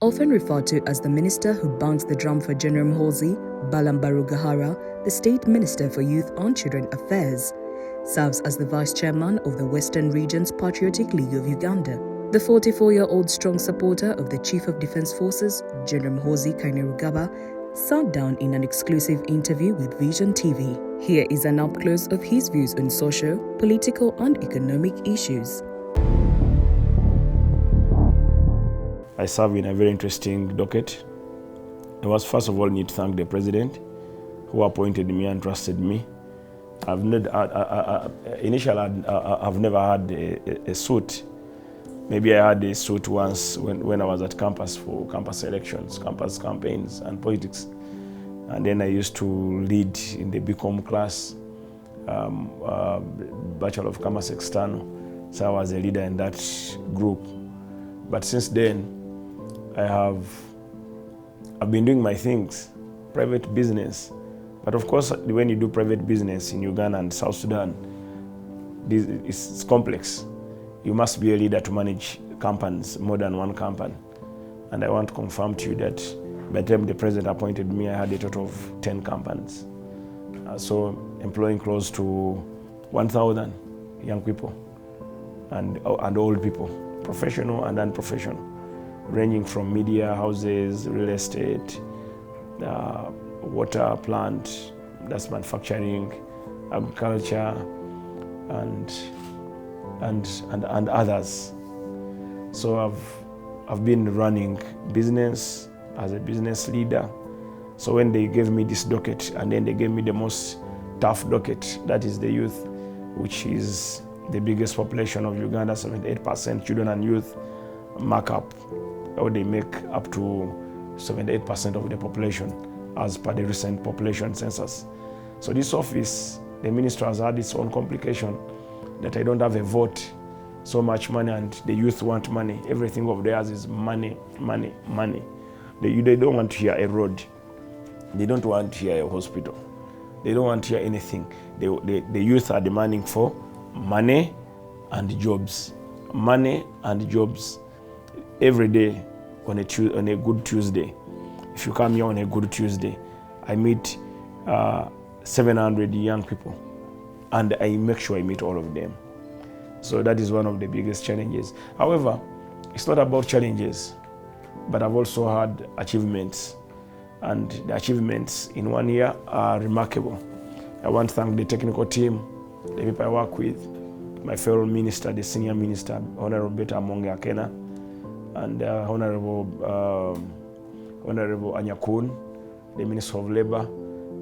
Often referred to as the minister who bangs the drum for General Muhoozi, Balaam, the State Minister for Youth and Children Affairs, serves as the Vice Chairman of the Western Region's Patriotic League of Uganda. The 44-year-old strong supporter of the Chief of Defense Forces, General Muhoozi Kainerugaba, sat down in an exclusive interview with Vision TV. Here is an up-close of his views on social, political and economic issues. I serve in a very interesting docket. I was first of all need to thank the President who appointed me and trusted me. I've never had a suit. Maybe I had a suit once when I was at campus for campus elections, campus campaigns and politics. And then I used to lead in the BCom class, Bachelor of Commerce External. So I was a leader in that group. But since then, I've been doing my things, private business. But of course, when you do private business in Uganda and South Sudan, it's complex. You must be a leader to manage companies, more than one company. And I want to confirm to you that by the time the President appointed me, I had a total of 10 companies. So employing close to 1,000 young people and old people, professional and unprofessional, ranging from media houses, real estate, water plant, that's manufacturing, agriculture, and others. So I've been running business as a business leader. So when they gave me this docket, and then they gave me the most tough docket, that is the youth, which is the biggest population of Uganda, 78% children and youth mark up, or they make up to 78% of the population as per the recent population census. So this office, the minister has had its own complication that I don't have a vote, so much money, and the youth want money. Everything of theirs is money, money, money. They don't want to hear a road. They don't want to hear a hospital. They don't want to hear anything. The youth are demanding for money and jobs. Money and jobs. Every day on a good Tuesday. If you come here on a good Tuesday, I meet 700 young people, and I make sure I meet all of them. So that is one of the biggest challenges. However, it's not about challenges, but I've also had achievements, and the achievements in 1 year are remarkable. I want to thank the technical team, the people I work with, my fellow minister, the senior minister, Honorable Beta Monge Akena, and Honorable Anyakun, the Minister of Labour.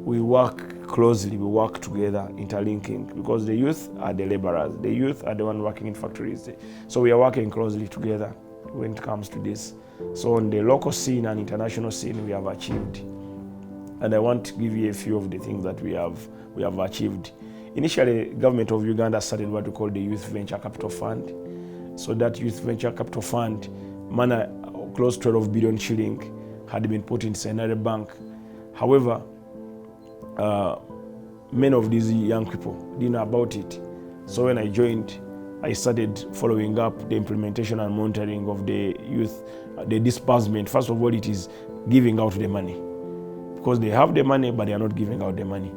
We work closely, we work together, interlinking, because the youth are the laborers, the youth are the one working in factories. So we are working closely together when it comes to this. So on the local scene and international scene, we have achieved. And I want to give you a few of the things that we have achieved. Initially, government of Uganda started what we call the Youth Venture Capital Fund. So that Youth Venture Capital Fund, close to 12 billion shilling had been put in Senare Bank. However, many of these young people didn't know about it. So when I joined, I started following up the implementation and monitoring of the youth, the disbursement. First of all, it is giving out the money, because they have the money, but they are not giving out the money.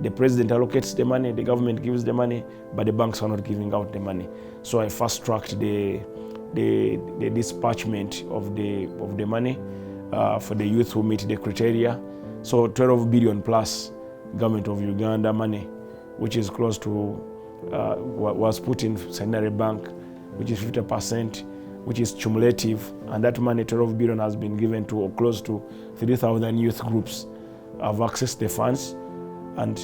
The president allocates the money, the government gives the money, but the banks are not giving out the money. So I fast-tracked the dispatchment of the money for the youth who meet the criteria. So 12 billion plus government of Uganda money, which is close to was put in Senare Bank, which is 50%, which is cumulative, and that money, 12 billion, has been given to or close to 3,000 youth groups have accessed the funds. And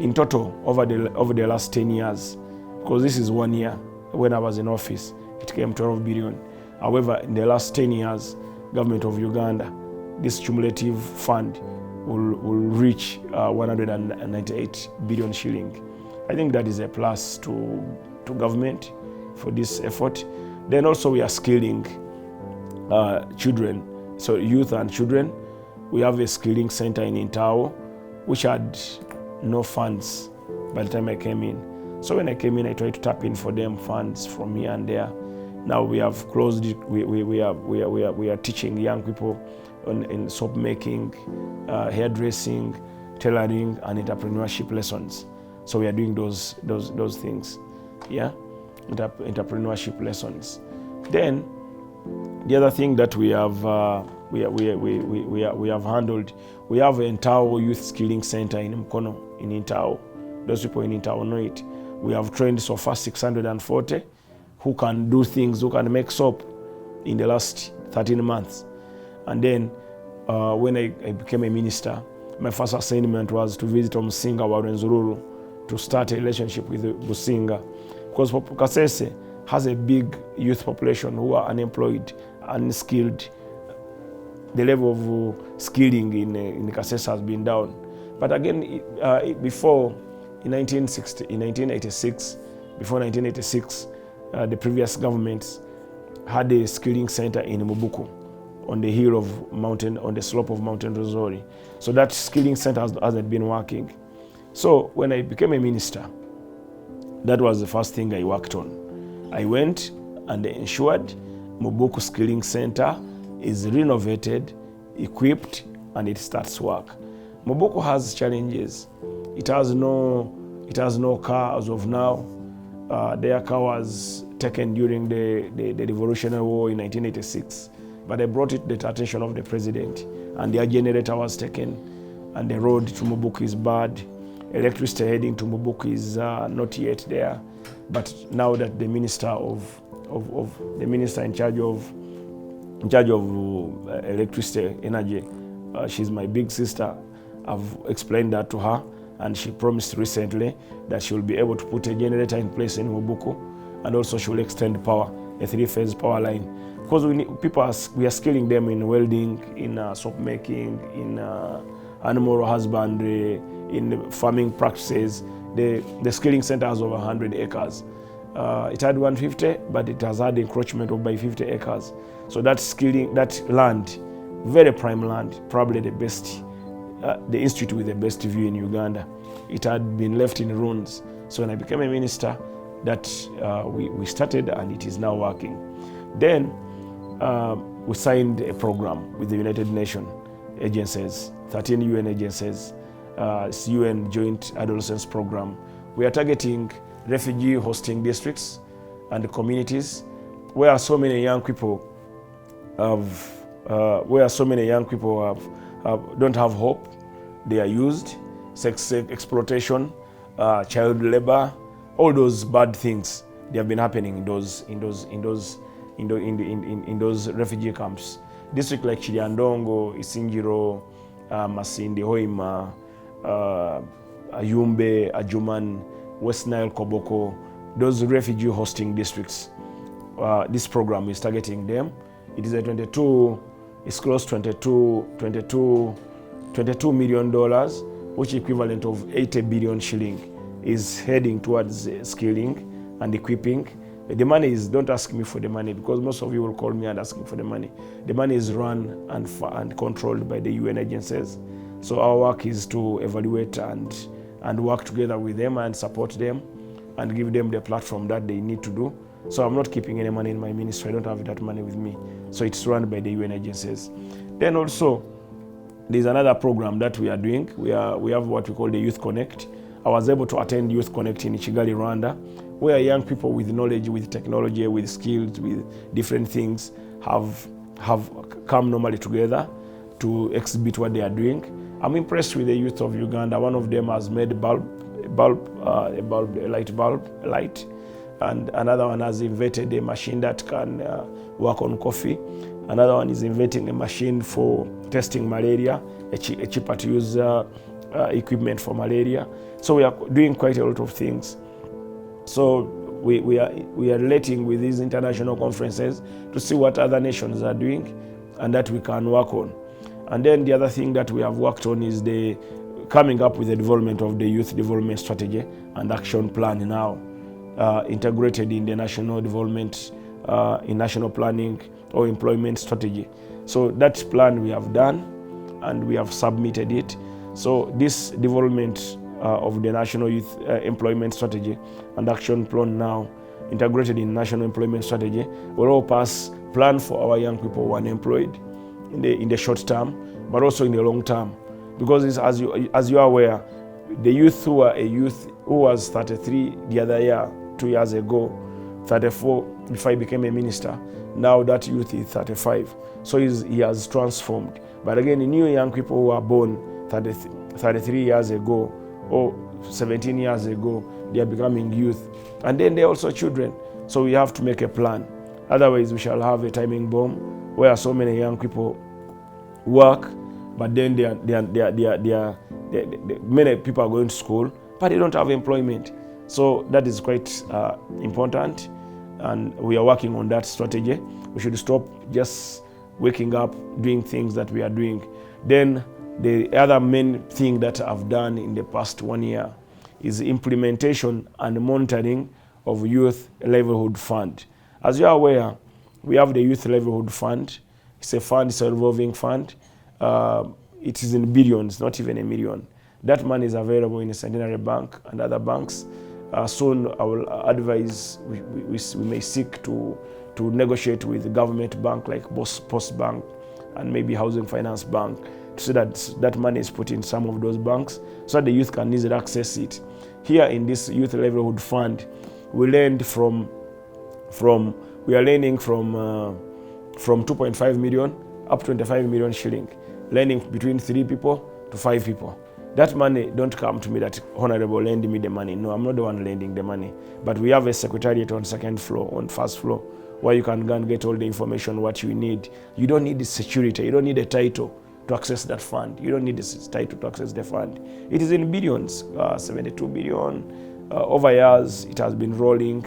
in total, over the last 10 years, because this is 1 year, when I was in office, it came 12 billion. However, in the last 10 years, government of Uganda, this cumulative fund will reach 198 billion shilling. I think that is a plus to government for this effort. Then also we are skilling children, so youth and children. We have a skilling center in Intao, which had no funds by the time I came in. So when I came in, I tried to tap in for them funds from here and there. Now we have closed it. We are teaching young people in soap making, hairdressing, tailoring, and entrepreneurship lessons. So we are doing those things, yeah, entrepreneurship lessons. Then the other thing that we have handled, we have an Intao Youth Skilling Center in Mkono, in Intao. Those people in Intao know it. We have trained so far 640 who can do things, who can make soap in the last 13 months. And then when I became a minister, my first assignment was to visit Omusinga wa Rwenzururu to start a relationship with Businga, because Kasese has a big youth population who are unemployed, unskilled. The level of skilling in Kasese has been down. But again, before in 1986, the previous governments had a skilling center in Mubuku, on the hill of mountain, on the slope of Mountain Rosori. So that skilling center hasn't been working. So when I became a minister, that was the first thing I worked on. I went and ensured Mubuku Skilling Center is renovated, equipped, and it starts work. Mubuku has challenges. It has no car as of now. Their car was taken during the Revolutionary War in 1986. But I brought it to the attention of the president, and their generator was taken, and the road to Mubuku is bad. Electricity heading to Mubuku is not yet there. But now that the minister in charge of electricity energy, she's my big sister, I've explained that to her, and she promised recently that she will be able to put a generator in place in Mubuku, and also she will extend power, a 3-phase power line. Because we are skilling them in welding, in soap making, in animal husbandry, in farming practices. The skilling center has over 100 acres. It had 150, but it has had encroachment of by 50 acres. So that land, very prime land, probably the best, the institute with the best view in Uganda. It had been left in ruins. So when I became a minister, that we started, and it is now working. Then we signed a program with the United Nations agencies, 13 UN agencies. It's UN Joint Adolescence Program. We are targeting refugee hosting districts and communities where so many young people don't have hope. They are used, sex exploitation, child labor, all those bad things. They have been happening in those refugee camps. Districts like Chiliandongo, Isingiro, Masindi, Hoima, Ayumbe, Ajuman, West Nile, Koboko, those refugee hosting districts. This program is targeting them. It is it's close to $22 million, which equivalent of 80 billion shilling, is heading towards skilling and equipping. The money is, don't ask me for the money, because most of you will call me and ask me for the money. The money is run and controlled by the UN agencies. So our work is to evaluate and work together with them and support them and give them the platform that they need to do. So I'm not keeping any money in my ministry. I don't have that money with me. So it's run by the UN agencies. Then also, there's another program that we are doing. We have what we call the Youth Connect. I was able to attend Youth Connect in Kigali, Rwanda, where young people with knowledge, with technology, with skills, with different things have come normally together to exhibit what they are doing. I'm impressed with the youth of Uganda. One of them has made a light, and another one has invented a machine that can work on coffee. Another one is inventing a machine for testing malaria, a cheaper to use equipment for malaria. So we are doing quite a lot of things. So we are relating with these international conferences to see what other nations are doing and that we can work on. And then the other thing that we have worked on is the coming up with the development of the youth development strategy and action plan now, integrated in the national development, in national planning or employment strategy. So that plan we have done and we have submitted it. So this development of the national youth employment strategy and action plan now integrated in national employment strategy, will help us plan for our young people who are unemployed in the short term, but also in the long term. Because as you are aware, the youth who was 33 the other year, 2 years ago, 34 before he became a minister, now that youth is 35. So he has transformed. But again, the new young people who are born 33 years ago or 17 years ago, they are becoming youth. And then they're also children. So we have to make a plan. Otherwise, we shall have a timing bomb where so many young people work, but then many people are going to school, but they don't have employment. So that is quite important, and we are working on that strategy. We should stop just waking up, doing things that we are doing. Then the other main thing that I've done in the past 1 year is implementation and monitoring of Youth Livelihood Fund. As you are aware, we have the Youth Livelihood Fund. It's a fund, it's a revolving fund. It is in billions, not even a million. That money is available in the Centenary Bank and other banks. Soon I will advise we may seek to negotiate with the government bank like Post Bank and maybe Housing Finance Bank, so that money is put in some of those banks so that the youth can easily access it. Here in this Youth Livelihood Fund, we learned from 2.5 million up to 25 million shilling, lending between 3 people to 5 people. That money don't come to me that honorable lend me the money. No, I'm not the one lending the money. But we have a secretariat on second floor, on first floor, where you can go and get all the information what you need. You don't need the security, you don't need a title to access that fund. You don't need this title to access the fund. It is in billions, 72 billion. Over years, it has been rolling.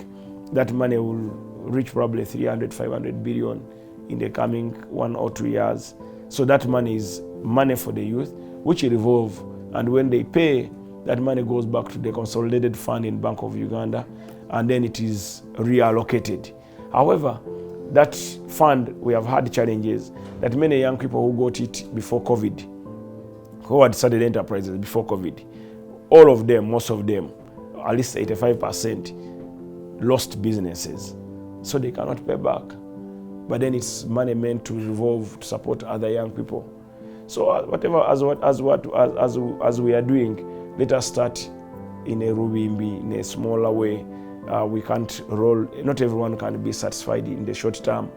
That money will reach probably 300, 500 billion in the coming 1 or 2 years. So that money is money for the youth, which revolve. And when they pay, that money goes back to the consolidated fund in Bank of Uganda, and then it is reallocated. However, that fund, we have had challenges that many young people who got it before COVID, who had started enterprises before COVID, all of them, most of them, at least 85%, lost businesses. So they cannot pay back. But then it's money meant to revolve to support other young people. So whatever, as we are doing, let us start in a Rubimbi, in a smaller way. We can't roll, not everyone can be satisfied in the short term.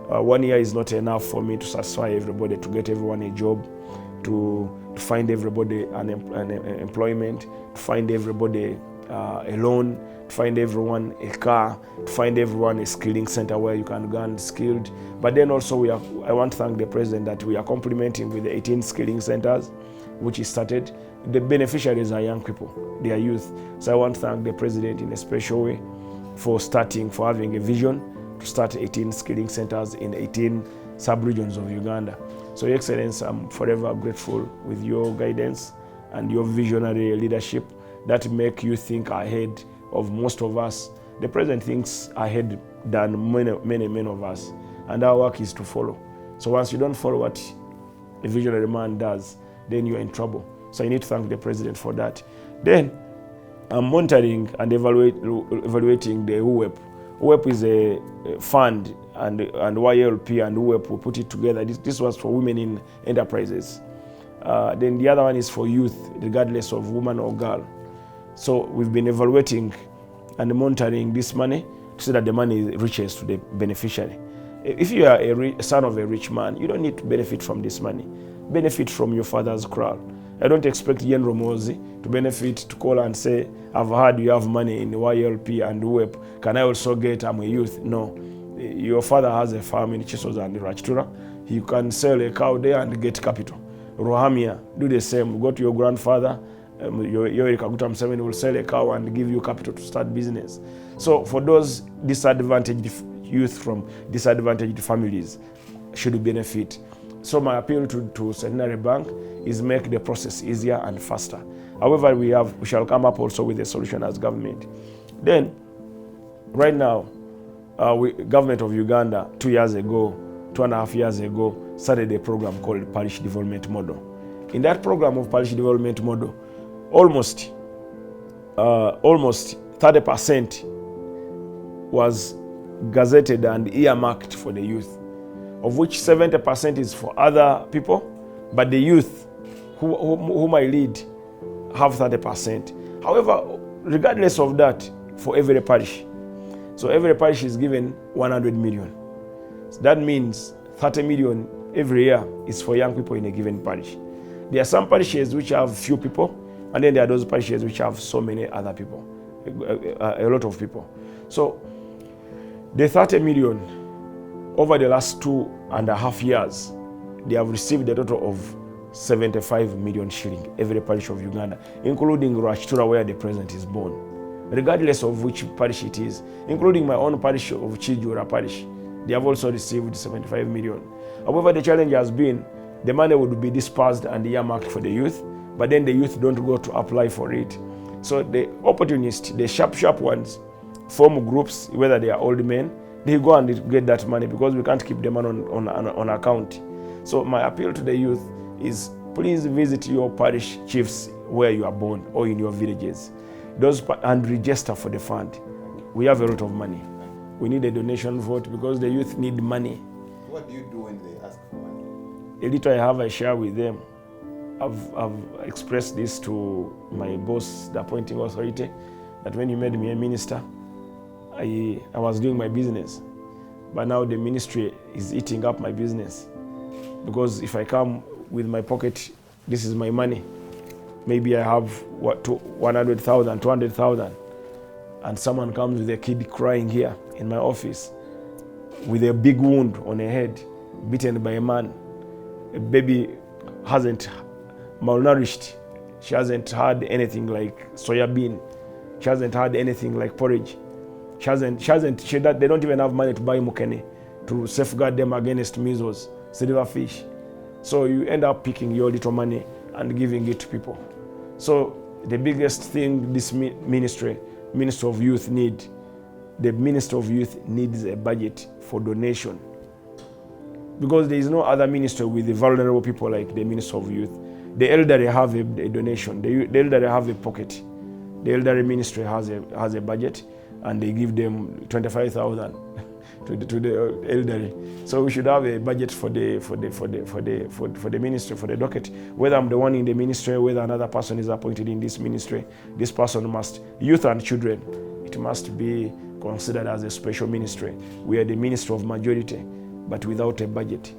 1 year is not enough for me to satisfy everybody, to get everyone a job, to find everybody an employment, to find everybody a loan, to find everyone a car, to find everyone a skilling center where you can go and skilled. But then also I want to thank the president that we are complementing with the 18 skilling centers, which he started. The beneficiaries are young people, they are youth. So I want to thank the president in a special way for having a vision to start 18 skilling centers in 18 sub-regions of Uganda. So Your Excellency, I'm forever grateful with your guidance and your visionary leadership that make you think ahead of most of us. The president thinks ahead than many of us, and our work is to follow. So once you don't follow what a visionary man does, then you're in trouble. So I need to thank the president for that. Then I'm monitoring and evaluating the UWEP. UWEP is a fund, and YLP and UWEP will put it together. This was for women in enterprises. Then the other one is for youth, regardless of woman or girl. So we've been evaluating and monitoring this money so that the money reaches to the beneficiary. If you are a son of a rich man, you don't need to benefit from this money. Benefit from your father's crowd. I don't expect General Muhoozi to benefit, to call and say, I've heard you have money in YLP and UWEP. Can I also get, I'm a youth? No. Your father has a farm in Chisoza and Rachtura. You can sell a cow there and get capital. Rohamia, do the same. Go to your grandfather. Your Kaguta Museveni will sell a cow and give you capital to start business. So for those disadvantaged youth from disadvantaged families should benefit. So my appeal to Centenary Bank is make the process easier and faster. However, we shall come up also with a solution as government. Then, right now, government of Uganda 2.5 years ago, started a program called Parish Development Model. In that program of Parish Development Model, almost 30% was gazetted and earmarked for the youth, of which 70% is for other people, but the youth whom I lead have 30%. However, regardless of that, for every parish. So every parish is given 100 million. So that means 30 million every year is for young people in a given parish. There are some parishes which have few people, and then there are those parishes which have so many other people, a lot of people. So the 30 million, over the last 2.5 years, they have received a total of 75 million shilling, every parish of Uganda, including Rwachitura, where the president is born, regardless of which parish it is, including my own parish of Chijura parish. They have also received 75 million. However, the challenge has been the money would be dispersed and earmarked for the youth, but then the youth don't go to apply for it. So the opportunists, the sharp ones, form groups, whether they are old men, they go and get that money because we can't keep the money on account. So my appeal to the youth is, please visit your parish chiefs where you are born or in your villages, and register for the fund. We have a lot of money. We need a donation vote because the youth need money. What do you do when they ask for money? A little I have, I share with them. I've expressed this to my boss, the appointing authority, that when he made me a minister, I was doing my business. But now the ministry is eating up my business. Because if I come with my pocket, this is my money. Maybe I have 100,000, 200,000, and someone comes with a kid crying here in my office with a big wound on her head, beaten by a man. A baby hasn't malnourished. She hasn't had anything like soya bean. She hasn't had anything like porridge. They don't even have money to buy mukene to safeguard them against measles, silverfish. So you end up picking your little money and giving it to people. So the biggest thing this Minister of Youth needs a budget for donation. Because there is no other minister with the vulnerable people like the Minister of Youth. The elderly have a donation. The elderly have a pocket. The elderly ministry has a budget, and they give them 25,000 to the elderly. So we should have a budget for the ministry, for the docket. Whether I'm the one in the ministry, whether another person is appointed in this ministry, this person must, youth and children, it must be considered as a special ministry. We are the ministry of majority, but without a budget.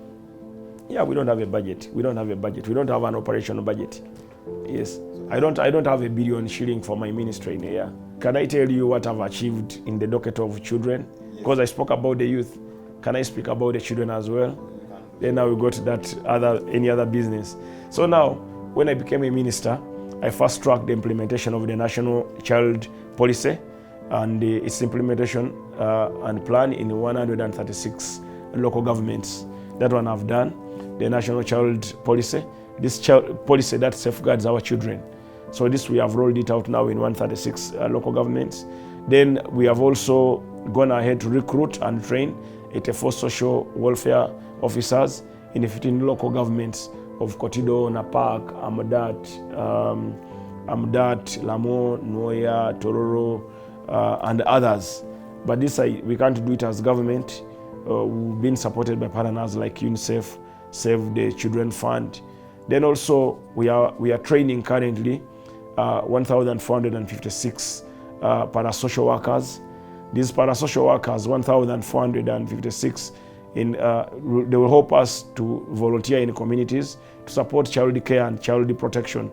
Yeah, we don't have a budget. We don't have an operational budget. Yes, I don't have $1 billion shilling for my ministry in a year. Can I tell you what I've achieved in the docket of children? Because I spoke about the youth. Can I speak about the children as well? Then now we go to any other business. So now, when I became a minister, I fast-tracked the implementation of the National Child Policy and its implementation and plan in 136 local governments. That one I've done. The National Child Policy, this child policy that safeguards our children. So this we have rolled it out now in 136 local governments. Then we have also gone ahead to recruit and train 84 social welfare officers in 15 local governments of Kotido, Napak, Amdat, Lamo, Noya, Tororo, and others. But this we can't do it as government. We've been supported by partners like UNICEF, Save the Children Fund. Then also we are training currently 1,456 parasocial workers. These parasocial workers, 1,456, they will help us to volunteer in communities to support child care and child protection.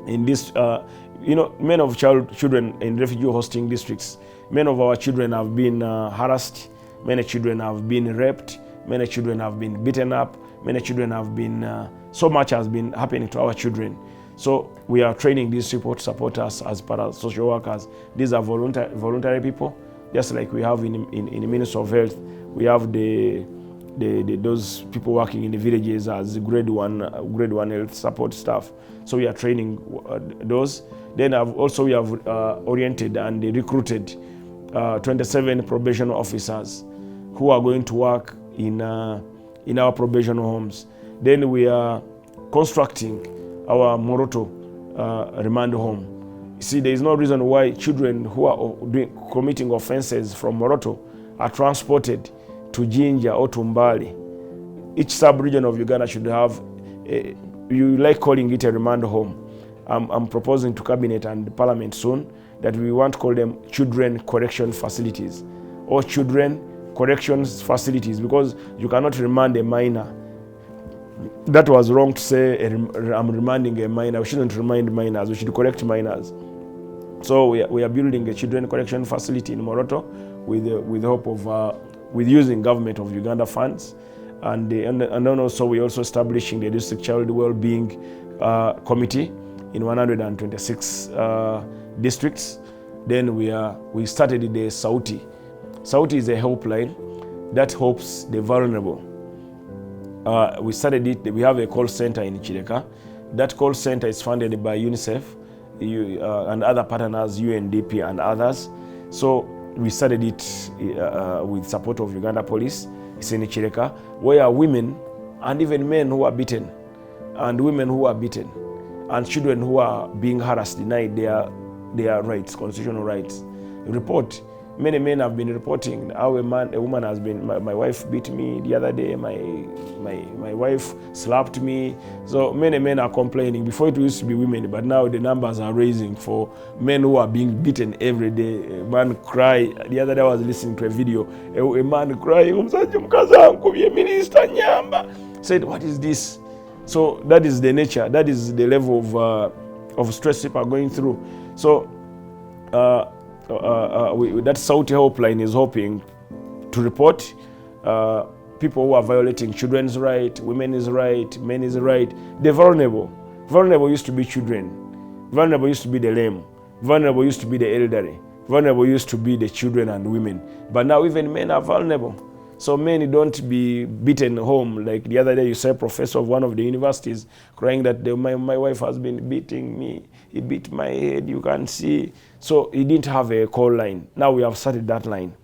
In this, many of children in refugee hosting districts, many of our children have been harassed, many children have been raped, many children have been beaten up, many children have been, so much has been happening to our children. So we are training these people to support us as parasocial workers. These are voluntary people, just like we have in the Ministry of Health. We have those people working in the villages as grade one health support staff. So we are training those. Then we have oriented and recruited 27 probation officers who are going to work in our probation homes. Then we are constructing our Moroto remand home See, there is no reason why children who are committing offenses from Moroto are transported to Jinja or to Mbale. Each sub-region of Uganda should have, you like calling it a remand home. I'm proposing to Cabinet and Parliament soon that we want to call them children correction facilities or children corrections facilities, because you cannot remand a minor. That was wrong to say I'm remanding a minor. We shouldn't remind minors, we should correct minors. So we are building a children correction facility in Moroto with the hope of with using government of Uganda funds, and then also we're also establishing the district child well-being committee in 126 districts. Then we started the Sauti. Sauti is a helpline that helps the vulnerable. We started it. We have a call center in Chireka. That call center is funded by UNICEF and other partners, UNDP and others. So we started it with support of Uganda Police. It's in Chireka, where women and even men who are beaten, and women who are beaten, and children who are being harassed, denied their rights, constitutional rights, report. Many men have been reporting how a woman has been, my wife beat me the other day, my wife slapped me. So many men are complaining. Before it used to be women, but now the numbers are raising for men who are being beaten every day. A man cry. The other day I was listening to a video. A man crying, Minister Nyamba said, what is this? So that is the nature, that is the level of stress people are going through. So that Sauti helpline is hoping to report people who are violating children's rights, women's rights, men's rights. The vulnerable. Vulnerable used to be children. Vulnerable used to be the lame. Vulnerable used to be the elderly. Vulnerable used to be the children and women. But now even men are vulnerable. So men don't be beaten home. Like the other day you saw a professor of one of the universities crying that my wife has been beating me. He beat my head, you can see. So he didn't have a call line. Now we have started that line.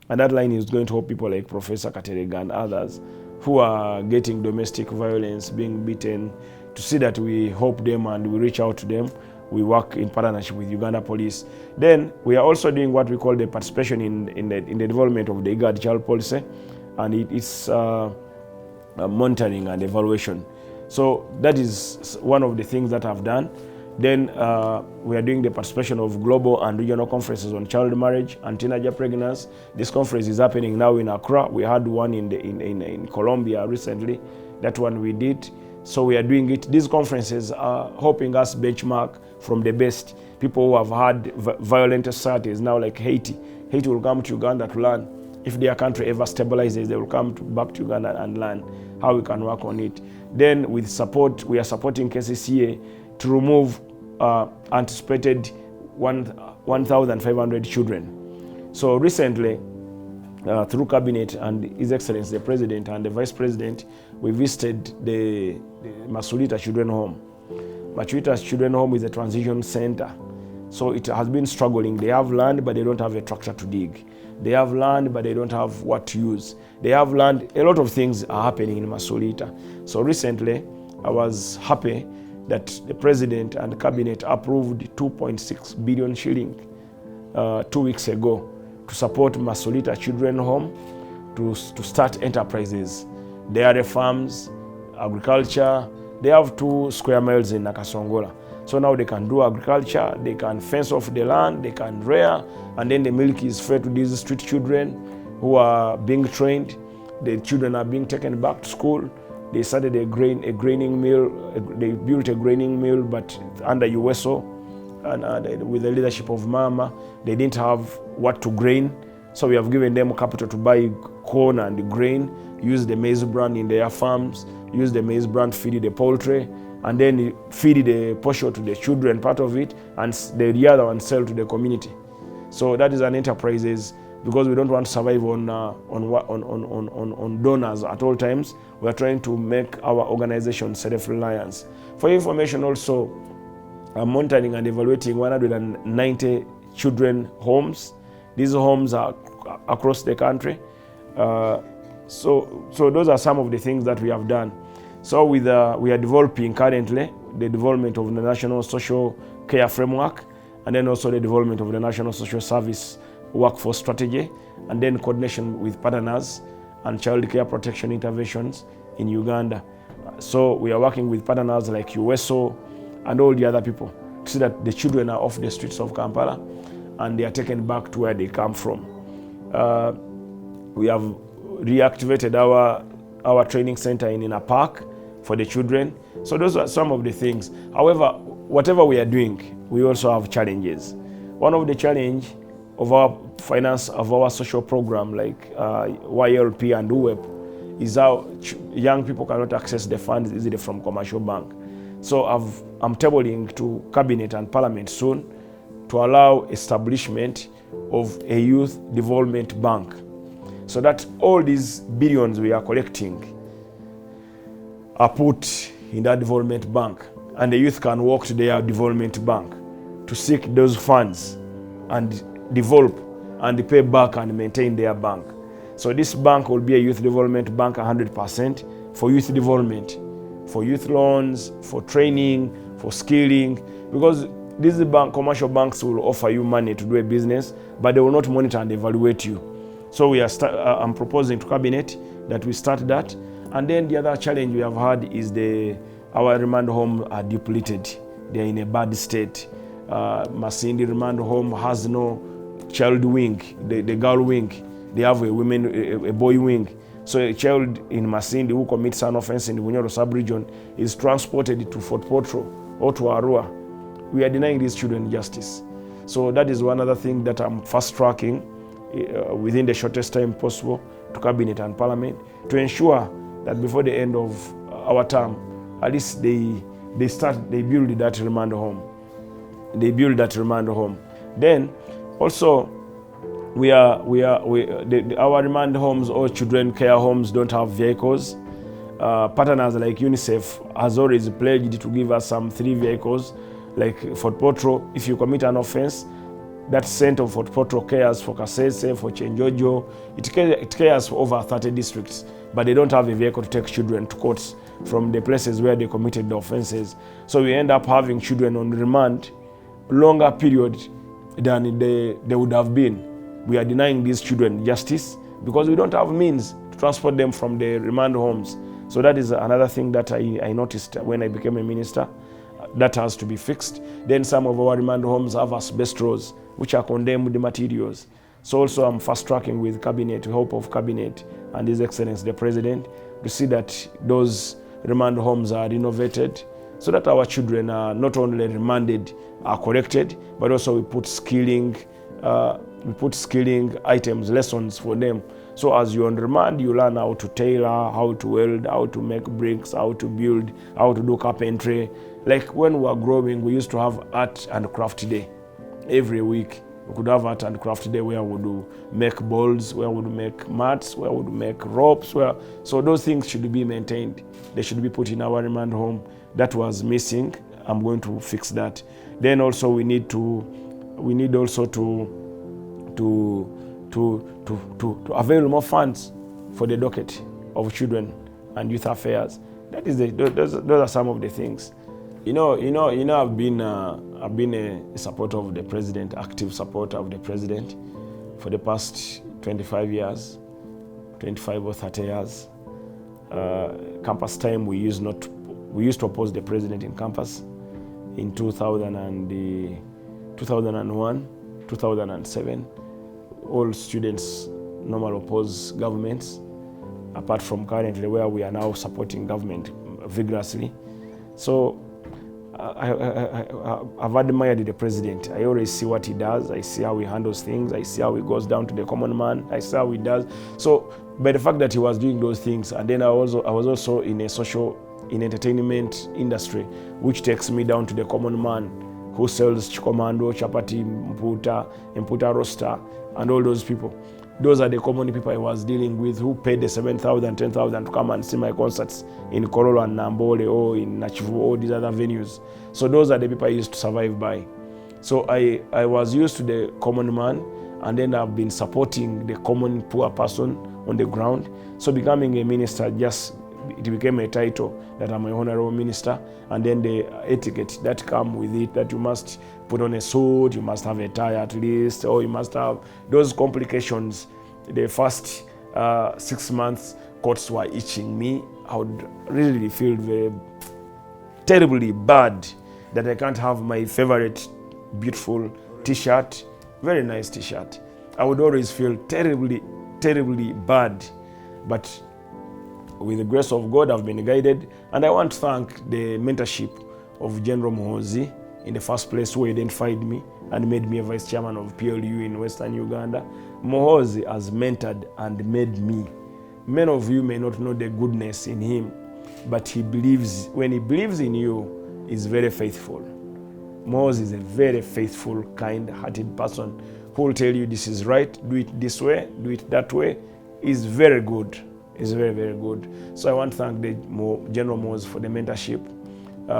And that line is going to help people like Professor Katerega and others who are getting domestic violence, being beaten, to see that we help them and we reach out to them. We work in partnership with Uganda Police. Then we are also doing what we call the participation in the development of the IGAD child policy, and it's monitoring and evaluation. So that is one of the things that I've done. Then we are doing the participation of global and regional conferences on child marriage and teenager pregnancy. This conference is happening now in Accra. We had one in Colombia recently. That one we did. So we are doing it. These conferences are helping us benchmark from the best. People who have had violent societies now, like Haiti. Haiti will come to Uganda to learn. If their country ever stabilizes, they will come back to Uganda and learn how we can work on it. Then with support, we are supporting KCCA to remove anticipated 1,500 children. So recently, through Cabinet and His Excellency the President and the Vice President, we visited the Masulita Children Home. Masulita Children Home is a transition center. So it has been struggling. They have land, but they don't have a tractor to dig. They have land, but they don't have what to use. They have land. A lot of things are happening in Masulita. So recently, I was happy that the President and the Cabinet approved 2.6 billion shilling 2 weeks ago to support Masulita Children Home to start enterprises. Dairy farms, agriculture. They have 2 square miles in Nakasongola. So now they can do agriculture, they can fence off the land, they can rear, and then the milk is fed to these street children who are being trained. The children are being taken back to school. They started a graining mill. They built a graining mill, but under USO, and with the leadership of Mama, they didn't have what to grain. So we have given them capital to buy corn and grain, use the maize bran in their farms, use the maize bran to feed the poultry, and then feed the portion to the children, part of it, and the other one sell to the community. So that is an enterprise, because we don't want to survive on donors at all times. We are trying to make our organization self-reliance. For information also, I'm monitoring and evaluating 190 children homes. These homes are across the country. So those are some of the things that we have done. So we are developing currently the development of the National Social Care Framework, and then also the development of the National Social Service Workforce Strategy, and then coordination with partners and child care protection interventions in Uganda. So we are working with partners like USO and all the other people to see that the children are off the streets of Kampala and they are taken back to where they come from. We have reactivated our training center in a park for the children. So those are some of the things. However, whatever we are doing, we also have challenges. One of the challenge of our finance, of our social program like YLP and UWEP is how young people cannot access the funds easily from commercial bank. So I'm tabling to Cabinet and Parliament soon to allow establishment of a youth development bank, so that all these billions we are collecting are put in that development bank, and the youth can walk to their development bank to seek those funds and develop and pay back and maintain their bank. So this bank will be a youth development bank 100% for youth development, for youth loans, for training, for skilling, because these commercial banks will offer you money to do a business, but they will not monitor and evaluate you. So I'm proposing to Cabinet that we start that. And then the other challenge we have had is our remand homes are depleted. They are in a bad state. Masindi remand home has no child wing, the girl wing. They have a boy wing. So a child in Masindi who commits an offense in the Bunyoro sub-region is transported to Fort Potro or to Arua. We are denying these children justice. So that is one other thing that I'm fast-tracking within the shortest time possible to Cabinet and Parliament to ensure that before the end of our term, at least they build that remand home. They build that remand home. Then also our remand homes or children care homes don't have vehicles. Partners like UNICEF has always pledged to give us some 3 vehicles. Like Fort Potro, if you commit an offense, that center of Fort Potro cares for Kasese, for Chenjojo. It cares for over 30 districts, but they don't have a vehicle to take children to courts from the places where they committed the offenses. So we end up having children on remand longer period than they would have been. We are denying these children justice because we don't have means to transport them from the remand homes. So that is another thing that I noticed when I became a minister. That has to be fixed. Then some of our remand homes have asbestos, which are condemned materials. So also I'm fast-tracking with Cabinet, with help of Cabinet and His Excellency the President, to see that those remand homes are renovated so that our children are not only remanded, are corrected, but also we put skilling items, lessons for them. So as you're on remand, you learn how to tailor, how to weld, how to make bricks, how to build, how to do carpentry. Like when we were growing, we used to have art and craft day every week. We could have art and craft day where we would make bowls, where we would make mats, where we would make ropes. So those things should be maintained. They should be put in our remand home. That was missing. I'm going to fix that. Then also we need also to avail more funds for the docket of children and youth affairs. Those are some of the things. I've been a supporter of the president, active supporter of the president for the past 25 years, 25 or 30 years. Campus time, we used to oppose the president in campus in 2001, 2007. All students normally oppose governments, apart from currently where we are now supporting government vigorously. So I've admired the president. I always see what he does. I see how he handles things. I see how he goes down to the common man. I see how he does. So by the fact that he was doing those things, and then I was also in entertainment industry, which takes me down to the common man who sells chikomando, chapati, mputa roaster, and all those people. Those are the common people I was dealing with who paid the 7,000, 10,000 to come and see my concerts in Korolo and Nambole or in Nachivu or these other venues. So those are the people I used to survive by. So I was used to the common man, and then I've been supporting the common poor person on the ground. So becoming a minister just it became a title that I'm an honorable minister, and then the etiquette that come with it, that you must put on a suit, you must have a tie at least, or you must have those complications. The first 6 months, courts were itching me. I would really feel very terribly bad that I can't have my favorite beautiful t-shirt, very nice t-shirt. I would always feel terribly bad, but with the grace of God, I've been guided, and I want to thank the mentorship of General Muhoozi in the first place, who identified me and made me a vice chairman of PLU in Western Uganda. Muhoozi has mentored and made me. Many of you may not know the goodness in him, but he believes, when he believes in you, he's very faithful. Muhoozi is a very faithful, kind-hearted person who will tell you this is right, do it this way, do it that way. He's very good. He's very, very good. So I want to thank the General Muhoozi for the mentorship.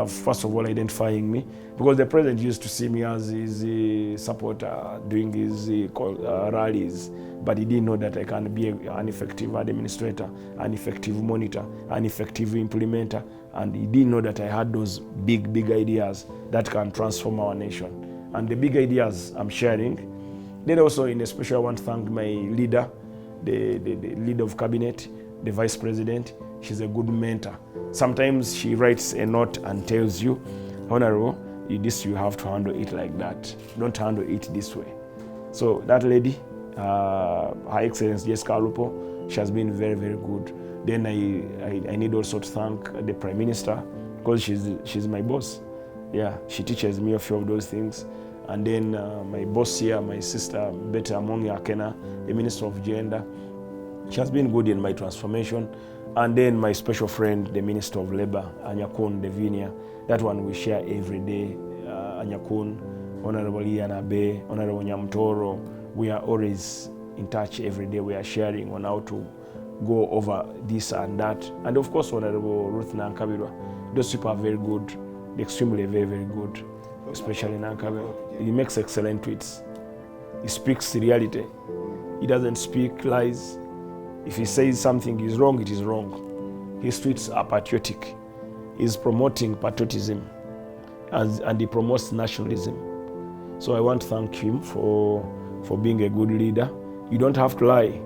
First of all, identifying me, because the president used to see me as his supporter doing his rallies, but he didn't know that I can be an effective administrator, an effective monitor, an effective implementer, and he didn't know that I had those big ideas that can transform our nation. And the big ideas I'm sharing. Then also, in a special, I want to thank my leader, the leader of cabinet, the vice president. She's a good mentor. Sometimes she writes a note and tells you, Honorable, this you have to handle it like that. Don't handle it this way. So that lady, Her Excellency Jessica Alupo, she has been very, very good. Then I need also to thank the Prime Minister, because she's my boss. Yeah, she teaches me a few of those things. And then my boss here, my sister, Betty Amongi Akena, the Minister of Gender, she has been good in my transformation. And then my special friend, the Minister of Labor, Anyakun Devinia, that one we share every day. Anyakun, Honorable Ian Abe, Honorable Nyamtoro, we are always in touch every day. We are sharing on how to go over this and that. And of course, Honorable Ruth Nankabirwa. Those people are very good, extremely very, very good, especially Nankabirwa. He makes excellent tweets. He speaks reality. He doesn't speak lies. If he says something is wrong, it is wrong. His tweets are patriotic. He's promoting patriotism, and he promotes nationalism. So I want to thank him for being a good leader. You don't have to lie.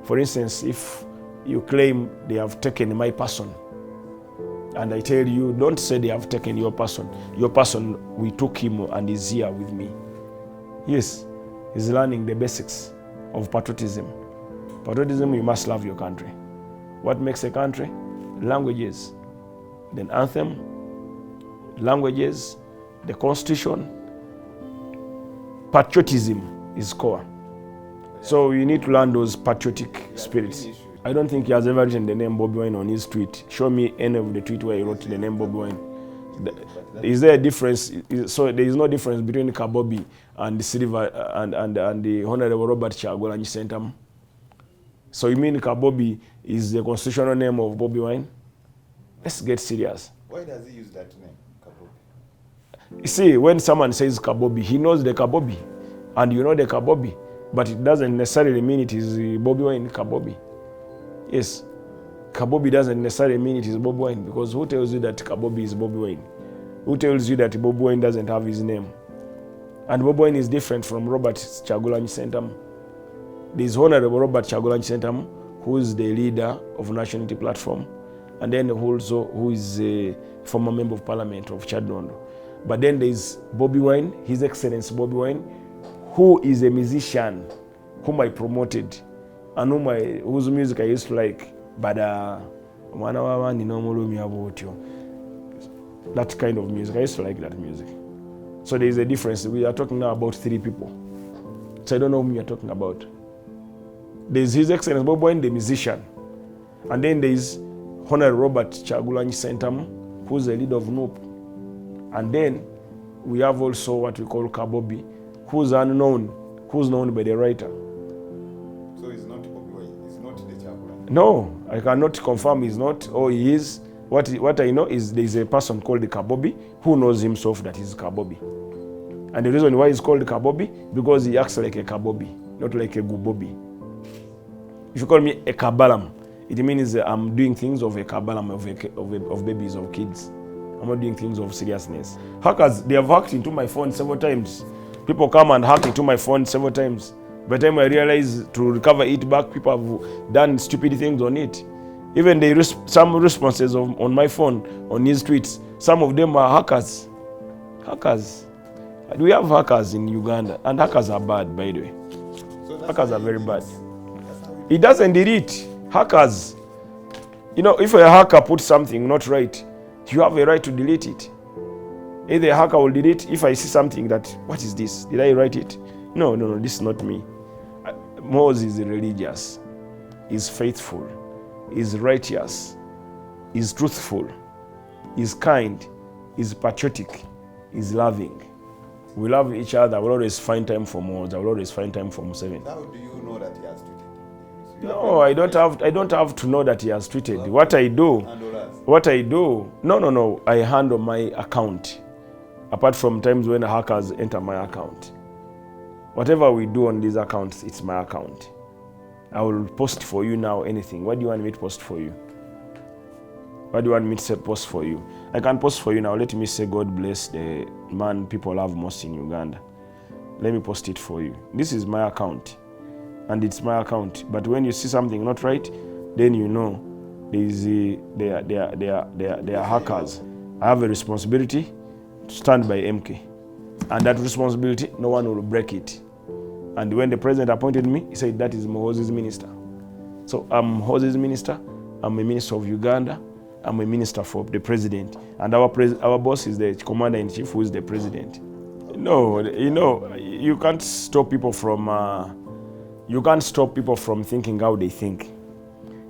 For instance, if you claim they have taken my person, and I tell you, don't say they have taken your person. Your person, we took him and he's here with me. Yes, he's learning the basics of patriotism. Patriotism, you must love your country. What makes a country? Languages. Then anthem, languages, the constitution. Patriotism is core. So you need to learn those patriotic spirits. I don't think he has ever written the name Bobby Wine on his tweet. Show me any of the tweet where he wrote the name Bobby Wine. Is there a difference? So there is no difference between Kabobi and the Silver and the Honorable Robert Chagulanyi Sentamu? So you mean Kabobi is the constitutional name of Bobby Wine? Let's get serious. Why does he use that name, Kabobi? You see, when someone says Kabobi, he knows the Kabobi, and you know the Kabobi, but it doesn't necessarily mean it is Bobby Wine Kabobi. Yes, Kabobi doesn't necessarily mean it is Bobby Wine, because who tells you that Kabobi is Bobby Wine? Who tells you that Bobby Wine doesn't have his name? And Bobby Wine is different from Robert Chagulanyi Sentamu. There is Honorable Robert Chagulanyi Sentamu, who is the leader of National Unity Platform, and then also who is a former member of Parliament of Chadnondo. But then there is Bobby Wine, His Excellency Bobby Wine, who is a musician whom I promoted and whose music I used to like. But that kind of music, I used to like that music. So there is a difference. We are talking now about 3 people. So I don't know whom you are talking about. There is His Excellency Bobby Wine, the musician. And then there is Honorable Robert Chagulanyi Sentamu, who is the leader of NUP. And then we have also what we call Kabobi, who's unknown, who's known by the writer. So he's not Bobby Wine, he's not the Chagulanyi? No, I cannot confirm he's not, or he is. What I know is there is a person called the Kabobi who knows himself that he's Kabobi. And the reason why he's called Kabobi, because he acts like a Kabobi, not like a Gubobi. If you call me a Balaam, It means I'm doing things of a Balaam, of babies, of kids. I'm not doing things of seriousness. Hackers, they have hacked into my phone several times. People come and hack into my phone several times. By the time I realize to recover it back, people have done stupid things on it. Even some responses on my phone, on his tweets, some of them are hackers. Hackers. We have hackers in Uganda, and hackers are bad, by the way. So hackers are very bad. It doesn't delete. Hackers. If a hacker puts something not right, you have a right to delete it. Either a hacker will delete if I see something that, what is this? Did I write it? No, this is not me. Muhoozi is religious, is faithful, is righteous, is truthful, is kind, is patriotic, is loving. We love each other. We'll always find time for Muhoozi. I will always find time for Museveni. How do you know that he has tweeted? No, I don't have to know that he has tweeted. What I do, no, I handle my account. Apart from times when hackers enter my account. Whatever we do on these accounts, it's my account. I will post for you now anything. What do you want me to post for you? What do you want me to post for you? I can post for you now. Let me say God bless the man people love most in Uganda. Let me post it for you. This is my account. And it's my account. But when you see something not right, then you know they are hackers. I have a responsibility to stand by MK. And that responsibility, no one will break it. And when the president appointed me, he said that is Muhoozi's minister. So I'm Muhoozi's minister. I'm a minister of Uganda. I'm a minister for the president. And our boss is the commander-in-chief, who is the president. No, you can't stop people from thinking how they think.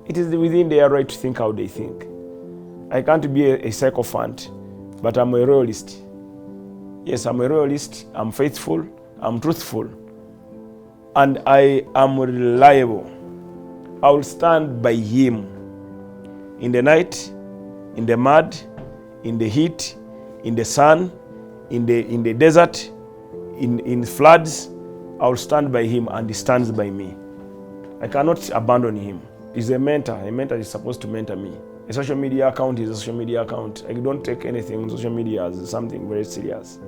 It is within their right to think how they think. I can't be a sycophant, but I'm a royalist. Yes, I'm a royalist. I'm faithful. I'm truthful. And I am reliable. I will stand by him in the night, in the mud, in the heat, in the sun, in the desert, in floods. I will stand by him and he stands by me. I cannot abandon him. He's a mentor. A mentor is supposed to mentor me. A social media account is a social media account. I don't take anything on social media as something very serious.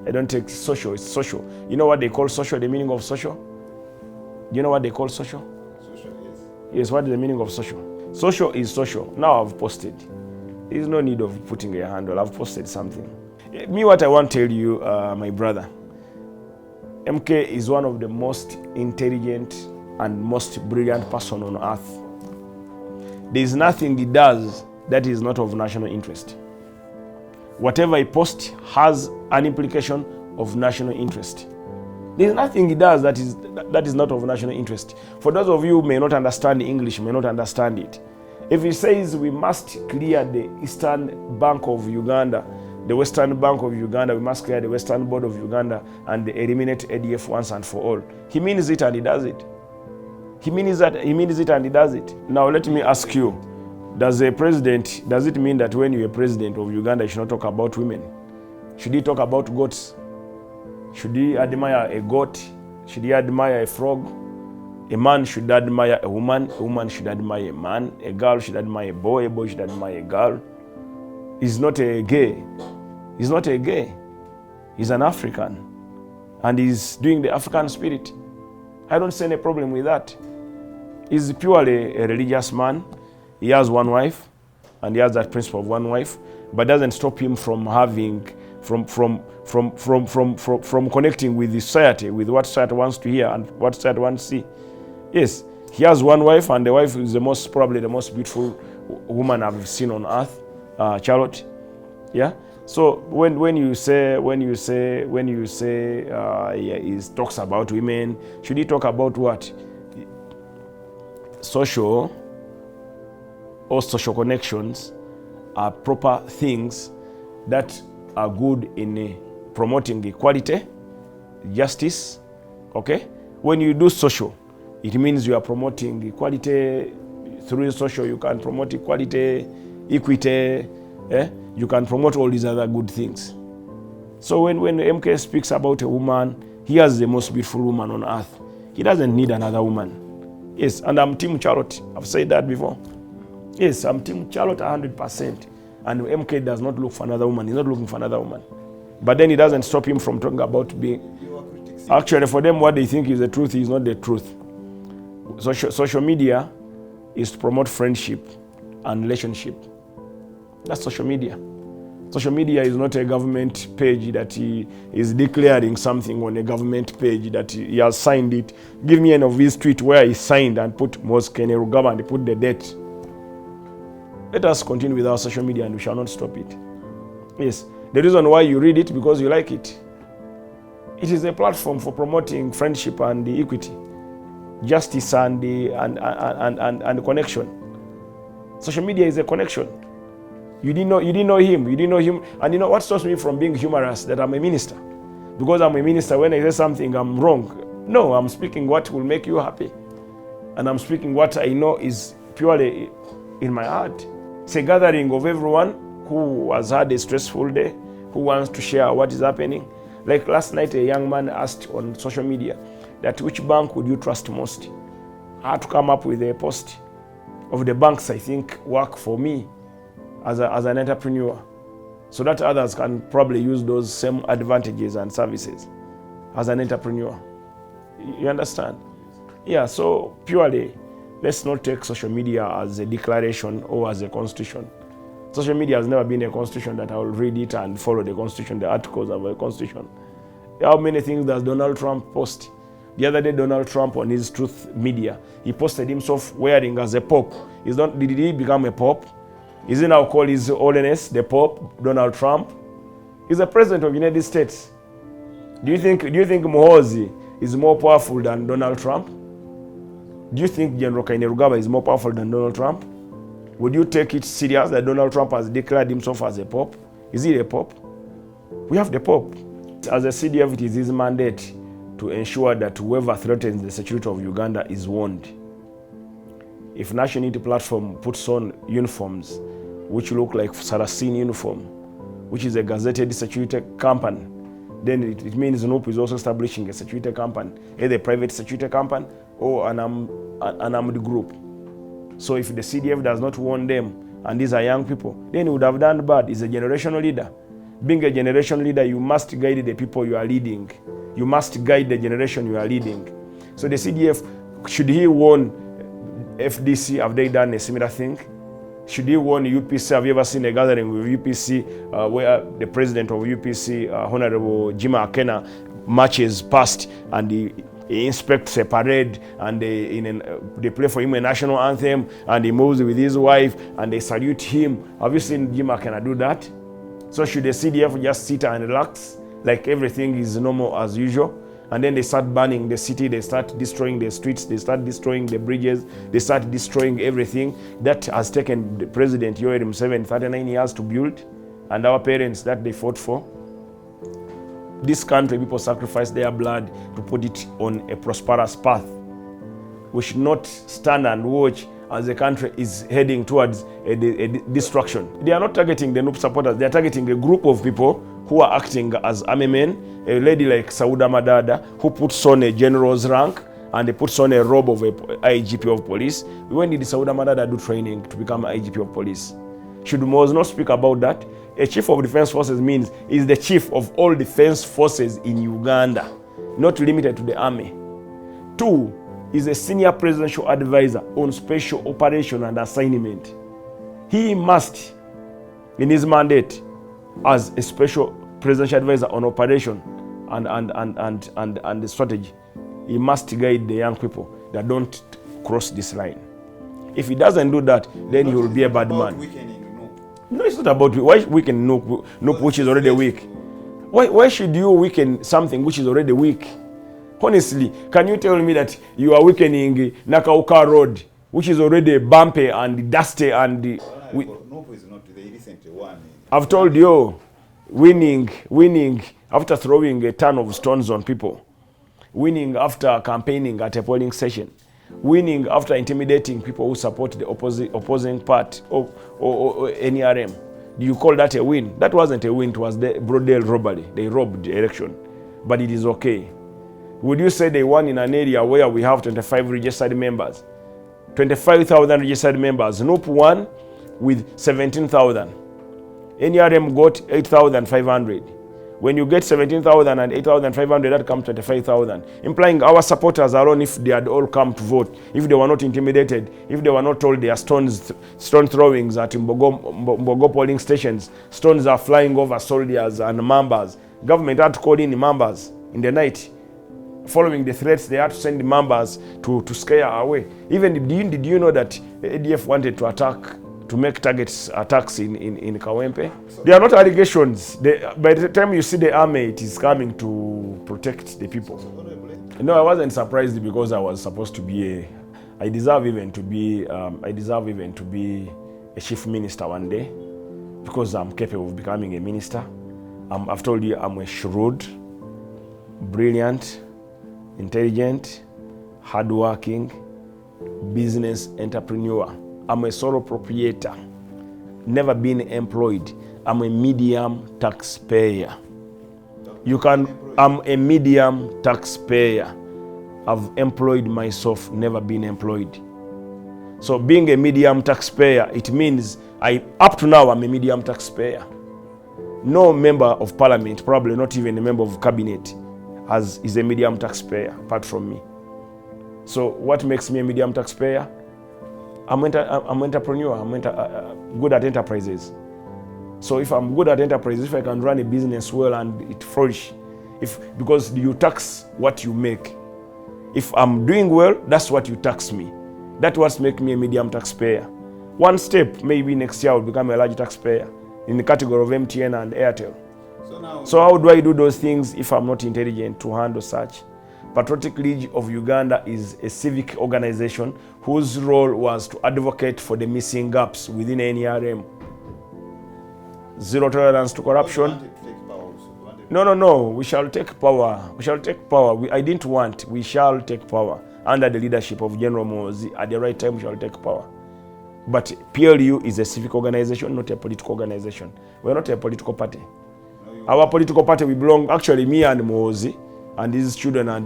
I don't take social. It's social. You know what they call social? The meaning of social? Do you know what they call social? Social, yes. Yes, what is the meaning of social? Social is social. Now I've posted. There's no need of putting a handle. I've posted something. Me, what I want to tell you, my brother, MK is one of the most intelligent and most brilliant person on earth. There is nothing he does that is not of national interest. Whatever he posts has an implication of national interest. There is nothing he does that is not of national interest. For those of you who may not understand English, may not understand it. If he says we must clear the eastern bank of Uganda, the western bank of Uganda, we must clear the western border of Uganda and eliminate ADF once and for all, he means it and he does it. He means it and he does it. Now let me ask you, does it mean that when you're a president of Uganda, you should not talk about women? Should he talk about goats? Should he admire a goat? Should he admire a frog? A man should admire a woman should admire a man, a girl should admire a boy should admire a girl. He's not a gay. He's not a gay. He's an African. And he's doing the African spirit. I don't see any problem with that. He's purely a religious man. He has one wife, and he has that principle of one wife, but doesn't stop him from having, from connecting with the society, with what society wants to hear and what society wants to see. Yes, he has one wife, and the wife is probably the most beautiful woman I've seen on earth, Charlotte. Yeah. So when he talks about women, should he talk about what? Social or social connections are proper things that are good in promoting equality, justice. Okay? When you do social, it means you are promoting equality. Through social, you can promote equality, equity. You can promote all these other good things. So when MK speaks about a woman, he has the most beautiful woman on earth. He doesn't need another woman. Yes, and I'm Team Charlotte. I've said that before. Yes, I'm Team Charlotte 100%. And MK does not look for another woman. He's not looking for another woman. But then it doesn't stop him from talking about being... Actually, for them, what they think is the truth is not the truth. Social media is to promote friendship and relationship. That's social media. Social media is not a government page that he is declaring something on a government page that he has signed it. Give me an of his tweet where he signed and put Muhoozi Rugaba and put the date. Let us continue with our social media and we shall not stop it. Yes, the reason why you read it because you like it. It is a platform for promoting friendship and equity, justice and connection. Social media is a connection. You didn't know him. And you know what stops me from being humorous? That I'm a minister. Because I'm a minister, when I say something, I'm wrong. No, I'm speaking what will make you happy. And I'm speaking what I know is purely in my heart. It's a gathering of everyone who has had a stressful day, who wants to share what is happening. Like last night, a young man asked on social media that which bank would you trust most? I had to come up with a post of the banks I think work for me as an entrepreneur, so that others can probably use those same advantages and services as an entrepreneur. You understand? Yeah, so purely, let's not take social media as a declaration or as a constitution. Social media has never been a constitution that I will read it and follow the constitution, the articles of a constitution. How many things does Donald Trump post? The other day, Donald Trump on his Truth Media, he posted himself wearing as a pope. Did he become a pope? Is he now called His Holiness, the Pope, Donald Trump? He's the President of the United States. Do you think Muhoozi is more powerful than Donald Trump? Do you think General Kainerugaba is more powerful than Donald Trump? Would you take it serious that Donald Trump has declared himself as a pope? Is he a pope? We have the Pope. As a CDF, it is his mandate to ensure that whoever threatens the security of Uganda is warned. If National Unity Platform puts on uniforms which look like Saracen uniform, which is a gazetted security company, then it means NUP is also establishing a security company, either a private security company or an armed group. So if the CDF does not warn them, and these are young people, then he would have done bad. He's a generational leader. Being a generation leader, you must guide the people you are leading. You must guide the generation you are leading. So the CDF, should he warn FDC, have they done a similar thing? Should he warn UPC? Have you ever seen a gathering with UPC where the president of UPC, Honorable Jima Akena, marches past and he inspects a parade and they play for him a national anthem and he moves with his wife and they salute him? Have you seen Jima Akena do that? So should the CDF just sit and relax like everything is normal as usual? And then they start burning the city, they start destroying the streets, they start destroying the bridges, they start destroying everything that has taken the President Yoweri Museveni 39 years to build, and our parents that they fought for. This country, people sacrifice their blood to put it on a prosperous path. We should not stand and watch as the country is heading towards a destruction. They are not targeting the NUP supporters, they are targeting a group of people who are acting as army men. A lady like Sauda Madada, who puts on a general's rank and puts on a robe of a IGP of police. When did Sauda Madada do training to become IGP of police? Should Muhoozi not speak about that? A chief of defense forces means is the chief of all defense forces in Uganda, not limited to the army. 2, is a senior presidential advisor on special operation and assignment. He must, in his mandate, as a special presidential advisor on operation and the strategy, he must guide the young people that don't cross this line. If he doesn't do that, then he will be a bad man. No, it's not about why weaken NUP which is already weak. Why should you weaken something which is already weak? Honestly, can you tell me that you are weakening Nakauka Road, which is already bumpy and dusty and NUP is not the recent one. I've told you, winning after throwing a ton of stones on people, winning after campaigning at a polling station, winning after intimidating people who support the opposing party or NRM. Do you call that a win? That wasn't a win, it was the broad-day robbery. They robbed the election. But it is okay. Would you say they won in an area where we have 25 registered members? 25,000 registered members. NUP won with 17,000. NRM got 8,500. When you get 17,000 and 8,500, that comes 25,000. Implying our supporters alone, if they had all come to vote, if they were not intimidated, if they were not told their stone throwings at Mbogo polling stations, stones are flying over soldiers and members. Government had to call in the members in the night. Following the threats, they had to send the members to scare away. Even did you know that ADF wanted to attack, to make targets attacks in Kawempe? They are not allegations. By the time you see the army, it is coming to protect the people. No, I wasn't surprised because I was supposed to be I deserve even to be a chief minister one day, because I'm capable of becoming a minister. I've told you I'm a shrewd, brilliant, intelligent, hardworking business entrepreneur. I'm a sole proprietor, never been employed. I'm a medium taxpayer. I'm a medium taxpayer. I've employed myself, never been employed. So being a medium taxpayer, it means up to now I'm a medium taxpayer. No member of parliament, probably not even a member of cabinet, is a medium taxpayer apart from me. So what makes me a medium taxpayer? I'm an entrepreneur. I'm good at enterprises. So if I'm good at enterprises, if I can run a business well and it flourish, because you tax what you make. If I'm doing well, that's what you tax me. That's what makes me a medium taxpayer. One step, maybe next year I'll become a large taxpayer in the category of MTN and Airtel. So how do I do those things if I'm not intelligent to handle such? Patriotic League of Uganda is a civic organization whose role was to advocate for the missing gaps within NRM. Zero tolerance to corruption. No. We shall take power. We shall take power. I didn't want. We shall take power. Under the leadership of General Muhoozi, at the right time, we shall take power. But PLU is a civic organization, not a political organization. We're not a political party. Our political party, we belong, actually, me and Muhoozi, and his children and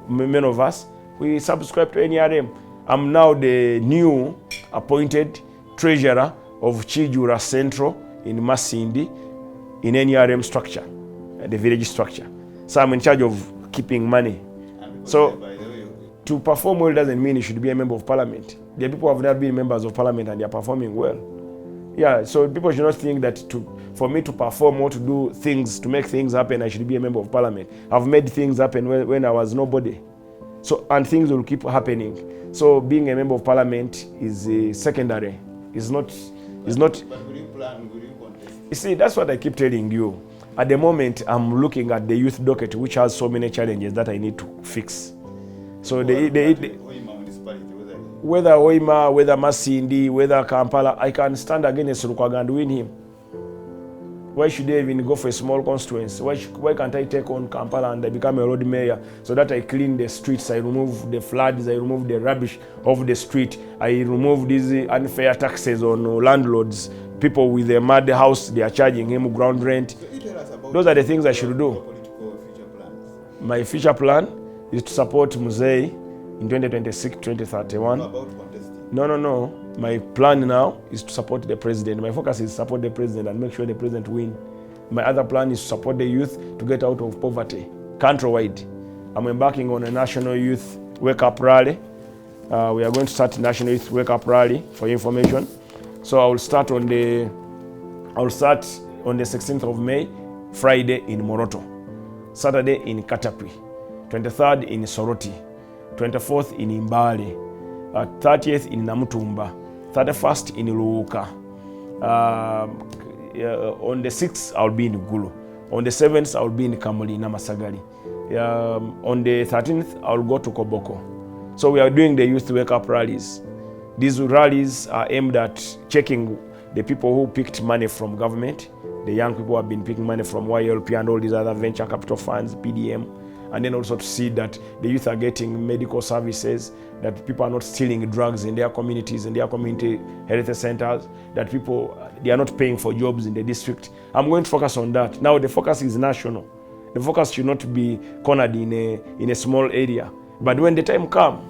many of us, we subscribe to NRM. I'm now the new appointed treasurer of Chijura Central in Masindi in NRM structure, the village structure. So I'm in charge of keeping money. So to perform well doesn't mean you should be a member of parliament. There are people who have never been members of parliament and they are performing well. Yeah, so people should not think that for me to perform or to do things, to make things happen, I should be a member of parliament. I've made things happen when I was nobody. So, and things will keep happening. So being a member of parliament is secondary. It's not. But will you contest? You see, that's what I keep telling you. At the moment, I'm looking at the youth docket, which has so many challenges that I need to fix. So whether Oima, whether Masindi, whether Kampala, I can stand against Lukwago and win him. Why should I even go for a small constituency? Why can't I take on Kampala and I become a road mayor so that I clean the streets, I remove the floods, I remove the rubbish off the street, I remove these unfair taxes on landlords, people with a mad house, they are charging him ground rent. Those are the things I should do. My future plan is to support Muhoozi in 2026, 2031. No. My plan now is to support the president. My focus is to support the president and make sure the president wins. My other plan is to support the youth to get out of poverty, countrywide. I'm embarking on a national youth wake-up rally. We are going to start a national youth wake-up rally for information. So I will start on the 16th of May, Friday in Moroto, Saturday in Katapi, 23rd in Soroti, 24th in Imbale, 30th in Namutumba, 31st in Luuka. On the 6th, I'll be in Gulu. On the 7th, I'll be in Kamuli, Namasagari. On the 13th, I'll go to Koboko. So we are doing the youth wake-up rallies. These rallies are aimed at checking the people who picked money from government, the young people who have been picking money from YLP and all these other venture capital funds, PDM, and then also to see that the youth are getting medical services, that people are not stealing drugs in their communities, in their community health centers, that people, they are not paying for jobs in the district. I'm going to focus on that. Now the focus is national. The focus should not be cornered in a small area. But when the time comes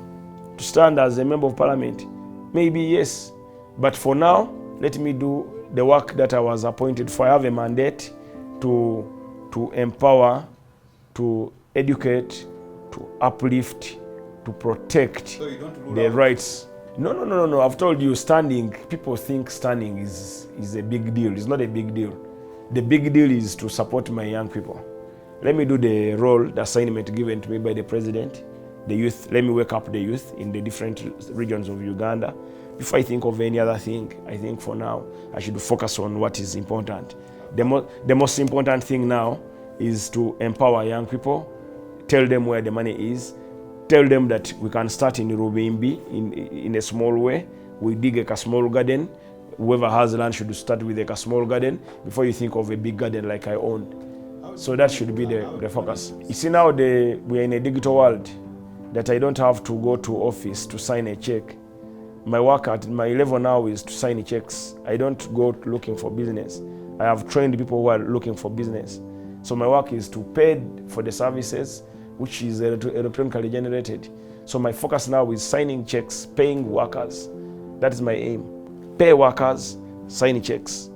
to stand as a member of parliament, maybe yes. But for now, let me do the work that I was appointed for. I have a mandate to empower, to educate, to uplift, to protect So you don't rule the out. rights. No. I've told you, standing, people think standing is a big deal. It's not a big deal. The big deal is to support my young people. Let me do the role, the assignment given to me by the president, the youth. Let me wake up the youth in the different regions of Uganda. Before I think of any other thing, I think for now, I should focus on what is important. The most important thing now is to empower young people, tell them where the money is, tell them that we can start in Rubimbi in a small way. We dig a small garden. Whoever has land should start with a small garden before you think of a big garden like I own. So that should be the focus. You see, now we are in a digital world that I don't have to go to office to sign a check. My work at my level now is to sign checks. I don't go looking for business. I have trained people who are looking for business. So my work is to pay for the services, which is electronically generated. So my focus now is signing checks, paying workers. That is my aim. Pay workers, sign checks.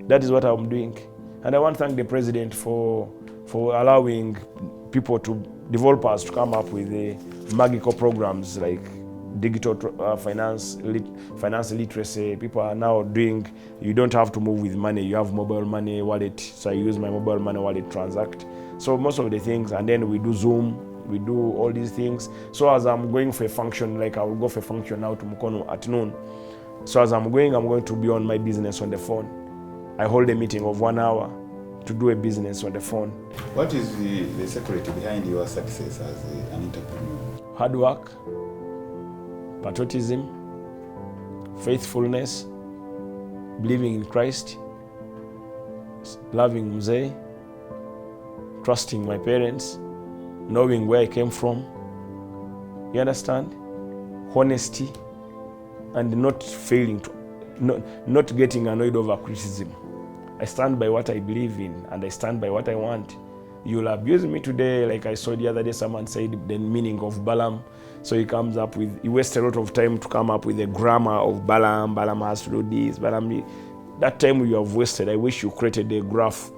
That is what I'm doing. And I want to thank the president for allowing people, developers to come up with the magical programs like digital finance literacy. People are now doing, you don't have to move with money, you have mobile money wallet. So I use my mobile money wallet transact. So most of the things, and then we do Zoom, we do all these things. So as I'm going for a function, like I will go for a function now to Mukono at noon. So as I'm going to be on my business on the phone. I hold a meeting of 1 hour to do a business on the phone. What is the secret behind your success as an entrepreneur? Hard work, patriotism, faithfulness, believing in Christ, loving Mzee, trusting my parents, knowing where I came from. You understand? Honesty, and not failing to, not getting annoyed over criticism. I stand by what I believe in, and I stand by what I want. You'll abuse me today, like I saw the other day, someone said the meaning of Balaam. So he comes up with, he wastes a lot of time to come up with the grammar of Balaam. Balaam has to do this, Balaam. That time you have wasted. I wish you created a graph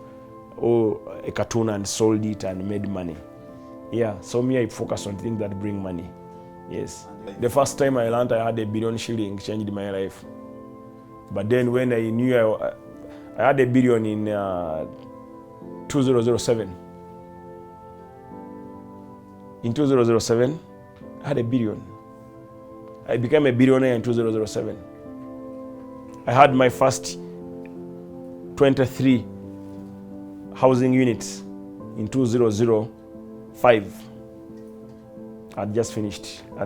or a cartoon and sold it and made money. Yeah, so me, I focus on things that bring money. Yes. The first time I learned I had $1 billion changed my life. But then when I knew I had $1 billion in 2007. In 2007, I had $1 billion. I became a billionaire in 2007. I had my first 23 housing units in 2005. I'd just finished. I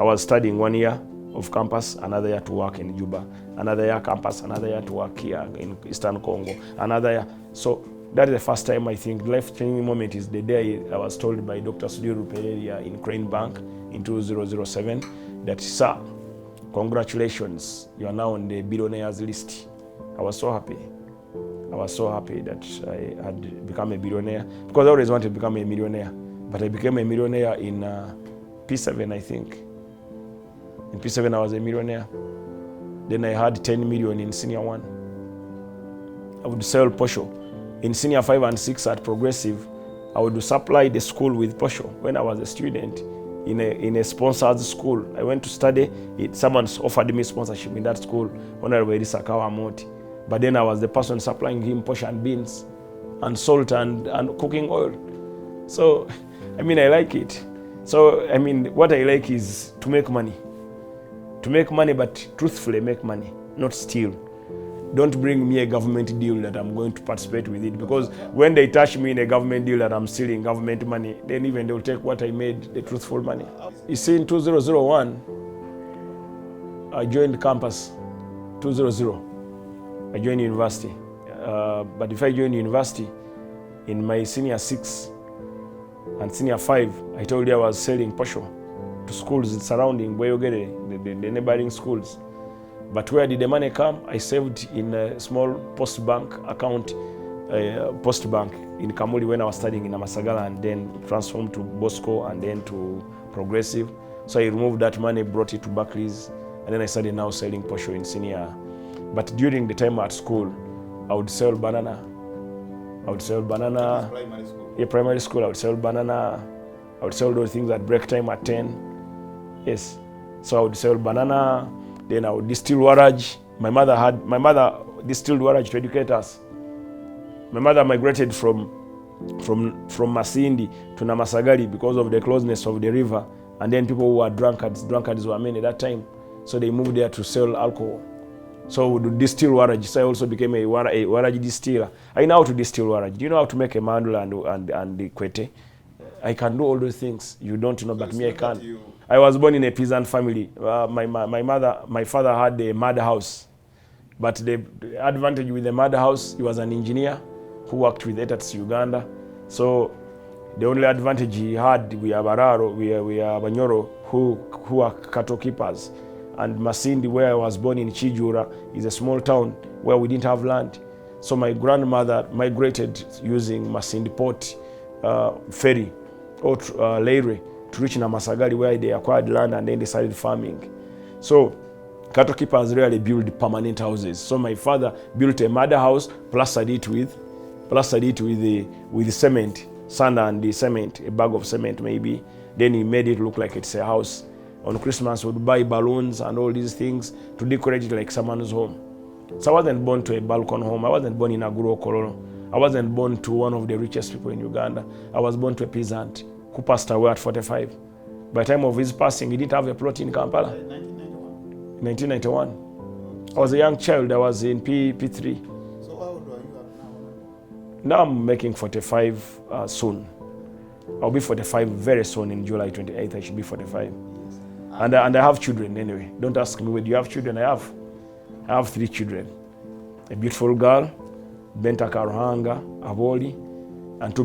was studying 1 year of campus, another year to work in Juba, another year campus, another year to work here in Eastern Congo, another year. So that is the first time I think life-changing moment is the day I was told by Dr. Sudiru Pereira in Crane Bank in 2007 that, sir, congratulations, you are now on the billionaires list. I was so happy. I was so happy that I had become a billionaire because I always wanted to become a millionaire. But I became a millionaire in P7, I think. In P7, I was a millionaire. Then I had 10 million in senior 1. I would sell posho. In senior 5 and 6 at Progressive, I would supply the school with posho. When I was a student in a sponsored school, I went to study. Someone offered me sponsorship in that school, Honorable Elisa Kawamoti. But then I was the person supplying him posho and beans and salt and cooking oil. So, I mean, I like it. So, I mean, what I like is to make money. To make money, but truthfully make money, not steal. Don't bring me a government deal that I'm going to participate with it, because when they touch me in a government deal that I'm stealing government money, then even they'll take what I made, the truthful money. You see, in 2001, I joined campus, 2000. I joined university. But if I joined university, in my senior 6 and senior 5, I told you I was selling posho to schools surrounding Boyogere, the neighboring schools. But where did the money come? I saved in a small post bank account Post Bank in Kamuli when I was studying in Amasagala, and then transformed to Bosco and then to Progressive. So I removed that money, brought it to Barclays, and then I started now selling posho in senior. But during the time at school, I would sell banana. Primary school. Yeah, primary school, I would sell banana. I would sell those things at break time at 10. Yes. So I would sell banana, then I would distill warrage. My mother distilled warrage to educate us. My mother migrated from Masindi to Namasagali because of the closeness of the river, and then people who were drunkards were many at that time, so they moved there to sell alcohol. So we would distill warrage. So I also became a warrage distiller. I know how to distill warrage. Do you know how to make a mandula and the kwete? I can do all those things. You don't know, but me I can. I was born in a peasant family. My father had a mud house, but the advantage with the mud house, he was an engineer who worked with ETATS Uganda. So the only advantage he had, we are Bararo, we are Banyoro, who are cattle keepers. And Masindi, where I was born in Chijura, is a small town where we didn't have land. So my grandmother migrated using Masindi Port ferry or Leire to reach Namasagali, where they acquired land and then they started farming. So cattle keepers rarely build permanent houses. So my father built a mud house, plastered it with cement, sand and the cement, a bag of cement maybe. Then he made it look like it's a house. On Christmas, we'd buy balloons and all these things to decorate it like someone's home. So I wasn't born to a balcony home. I wasn't born in Aguro Kololo. I wasn't born to one of the richest people in Uganda. I was born to a peasant who passed away at 45. By the time of his passing, he didn't have a plot in Kampala. 1991. I was a young child. I was in P3. So how old are you now? Now I'm making 45 soon. I'll be 45 very soon in July 28th. I should be 45. And I have children anyway. Don't ask me, do you have children? I have 3 children. A beautiful girl, Benta Karuhanga, Aboli, and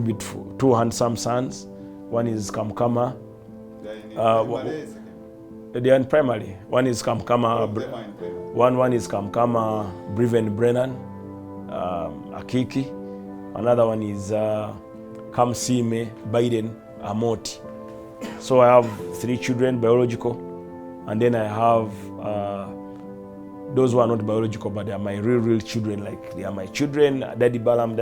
2 handsome sons. One is Kamkama. They are in primary. One is Kamkama. One is Kamkama, Briven Brennan, Akiki. Another one is Kamsime, Biden, Amoti. So I have 3 children, biological, and then I have those who are not biological, but they are my real children. Like they are my children. Daddy Balaam.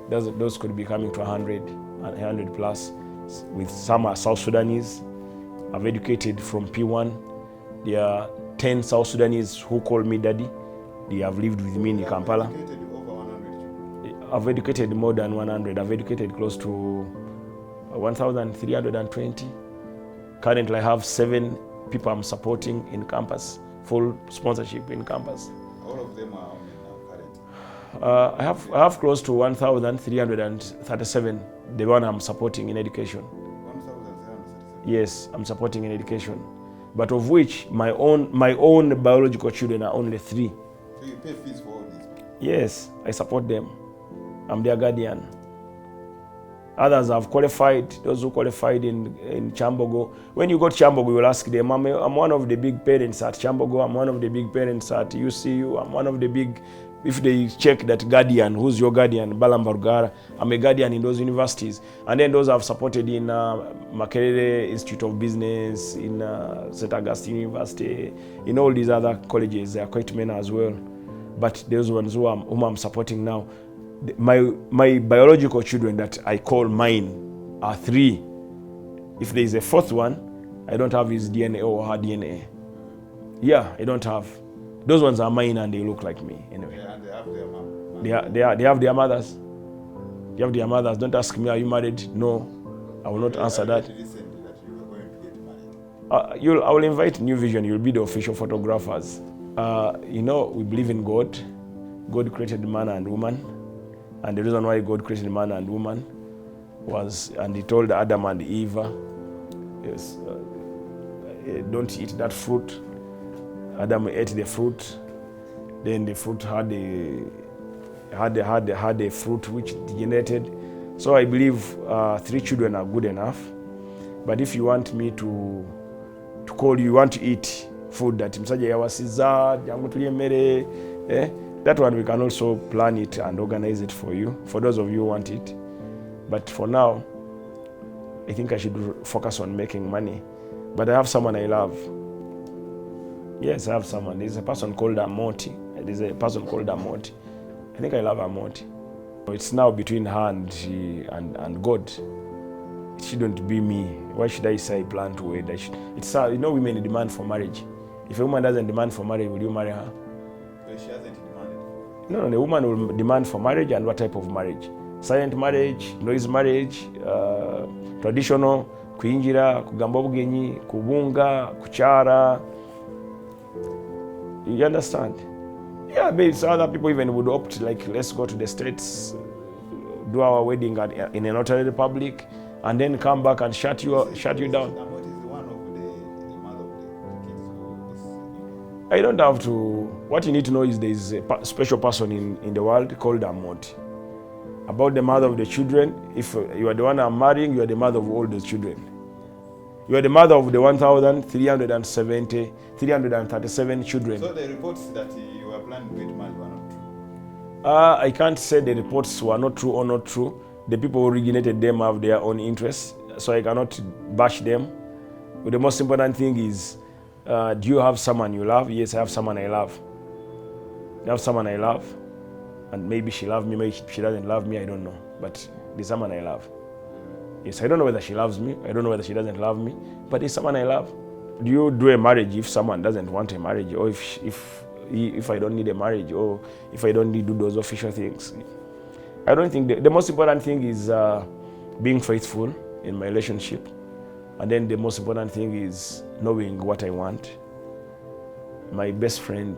Those could be coming to 100 plus. With some are South Sudanese. I've educated from P1. There are 10 South Sudanese who call me daddy. They have lived with me in Kampala. I've educated more than 100. I've educated close to 1,320. Currently, I have 7 people I'm supporting in campus, full sponsorship in campus. All of them are currently? I have close to 1,337, the one I'm supporting in education. 1,337? Yes, I'm supporting in education. But of which my own biological children are only 3. So you pay fees for all these? Yes, I support them. I'm their guardian. Others have qualified, those who qualified in Chambogo. When you go to Chambogo, you will ask them, I'm one of the big parents at Chambogo, I'm one of the big parents at UCU, I'm one of the big, if they check that guardian, who's your guardian, Balaam Barugara, I'm a guardian in those universities. And then those I've supported in Makerere Institute of Business, in St. Augustine University, in all these other colleges, they are quite many as well. But those ones whom I'm supporting now, my biological children that I call mine are 3. If there is a 4th one, I don't have his DNA or her DNA. Yeah, I don't have. Those ones are mine and they look like me anyway. Yeah, and they have their mom. They have their mothers. They have their mothers. Don't ask me, are you married? No, I will not answer that. Recently that you were going to get married. I will invite New Vision. You'll be the official photographers. We believe in God. God created man and woman. And the reason why God created man and woman was, and he told Adam and Eve, yes, don't eat that fruit. Adam ate the fruit. Then the fruit had a fruit which degenerated. So I believe 3 children are good enough. But if you want me to call you want to eat food that msaje yawasiza jangu tulye mmere That one we can also plan it and organize it for you, for those of you who want it. But for now, I think I should focus on making money. But I have someone I love. Yes, I have someone. There's a person called Amoti. I think I love Amoti. It's now between her and God. It shouldn't be me. Why should I say I plan to wed? It's women demand for marriage. If a woman doesn't demand for marriage, will you marry her? So she hasn't demanded. No, the woman will demand for marriage, and what type of marriage? Silent marriage, noise marriage, traditional, kuinjira, kugamba obugenyi, kubunga, kuchara. You understand? Yeah, maybe some other people even would opt, like, let's go to the States, do our wedding in a notary public, and then come back and shut you down. And what is the one of the mother of the kids who is? I don't have to. What you need to know is there is a special person in the world called Amoti. About the mother of the children, if you are the one I'm marrying, you are the mother of all the children. You are the mother of the 337 children. So the reports that you are planning to get married were not true? I can't say the reports were not true or not true. The people who originated them have their own interests, so I cannot bash them. But the most important thing is, do you have someone you love? Yes, I have someone I love. I have someone I love. And maybe she loves me, maybe she doesn't love me, I don't know. But there's someone I love. Yes, I don't know whether she loves me, I don't know whether she doesn't love me, but there's someone I love. Do you do a marriage if someone doesn't want a marriage, or if I don't need a marriage, or if I don't need to do those official things? I don't think the most important thing is being faithful in my relationship. And then the most important thing is knowing what I want. My best friend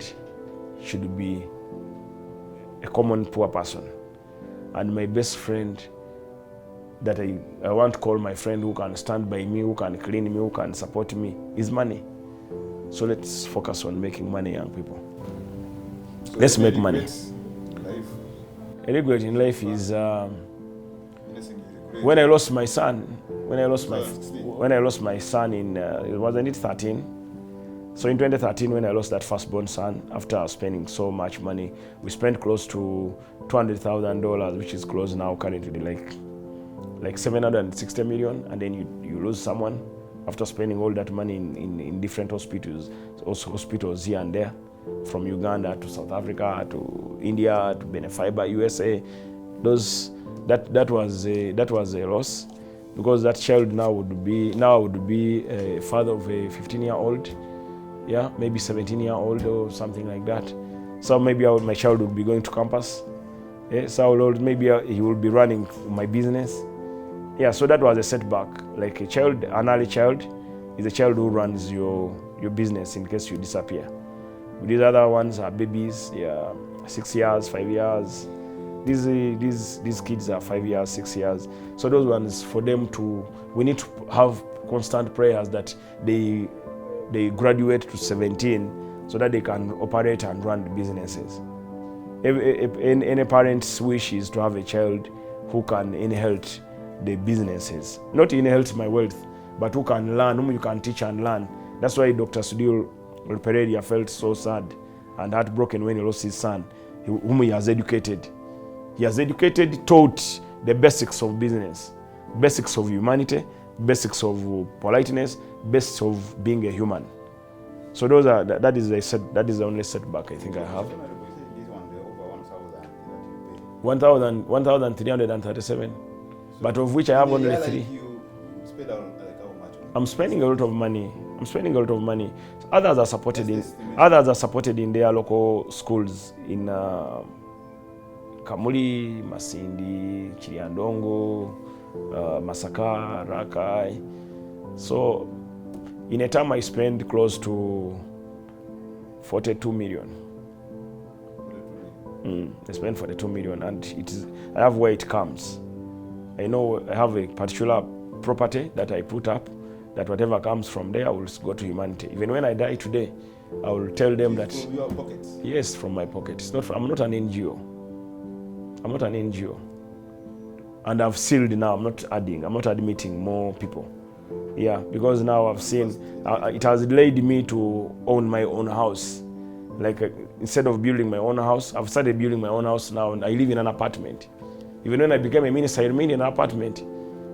should be a common poor person. And my best friend that I want to call my friend, who can stand by me, who can clean me, who can support me, is money. So let's focus on making money, young people. So Let's make money. Life. A regret in life is when I lost my son. When I lost my son in wasn't it 13? So in 2013, when I lost that firstborn son, after spending so much money, we spent close to $200,000, which is close now currently like 760 million, and then you lose someone after spending all that money in different hospitals, also hospitals here and there, from Uganda to South Africa to India to Benefiber, USA. That was a loss, because that child now would be a father of a 15-year-old, yeah, maybe 17-year-old or something like that. So maybe my child would be going to campus. Yeah, so maybe he will be running my business. Yeah, so that was a setback. Like an early child is a child who runs your business in case you disappear. These other ones are babies, yeah, 6 years, 5 years. These kids are 5 years, 6 years. So those ones, for them we need to have constant prayers that they graduate to 17 so that they can operate and run the businesses. Any parent's wish is to have a child who can inherit the businesses. Not inherit my wealth, but who can learn, whom you can teach and learn. That's why Dr. Sudhir Pereira felt so sad and heartbroken when he lost his son, whom he has educated. He has educated, taught the basics of business, basics of humanity, basics of politeness, basics of being a human. So that is the only setback I think I have. 1,337, but of which I have only 3. I'm spending a lot of money. Others are supported in their local schools in Kamuli, Masindi, Chiliandongo, Masaka, Rakai. So in a term I spend close to 42 million. I spend 42 million, and I have where it comes. I know I have a particular property that I put up, that whatever comes from there will go to humanity. Even when I die today, I will tell them that. From your pockets? Yes, from my pocket. I'm not an NGO. And I've sealed now. I'm not admitting more people. Yeah, because now I've seen it has led me to own my own house. Like instead of building my own house, I've started building my own house now, and I live in an apartment. Even when I became a minister, I remained in an apartment.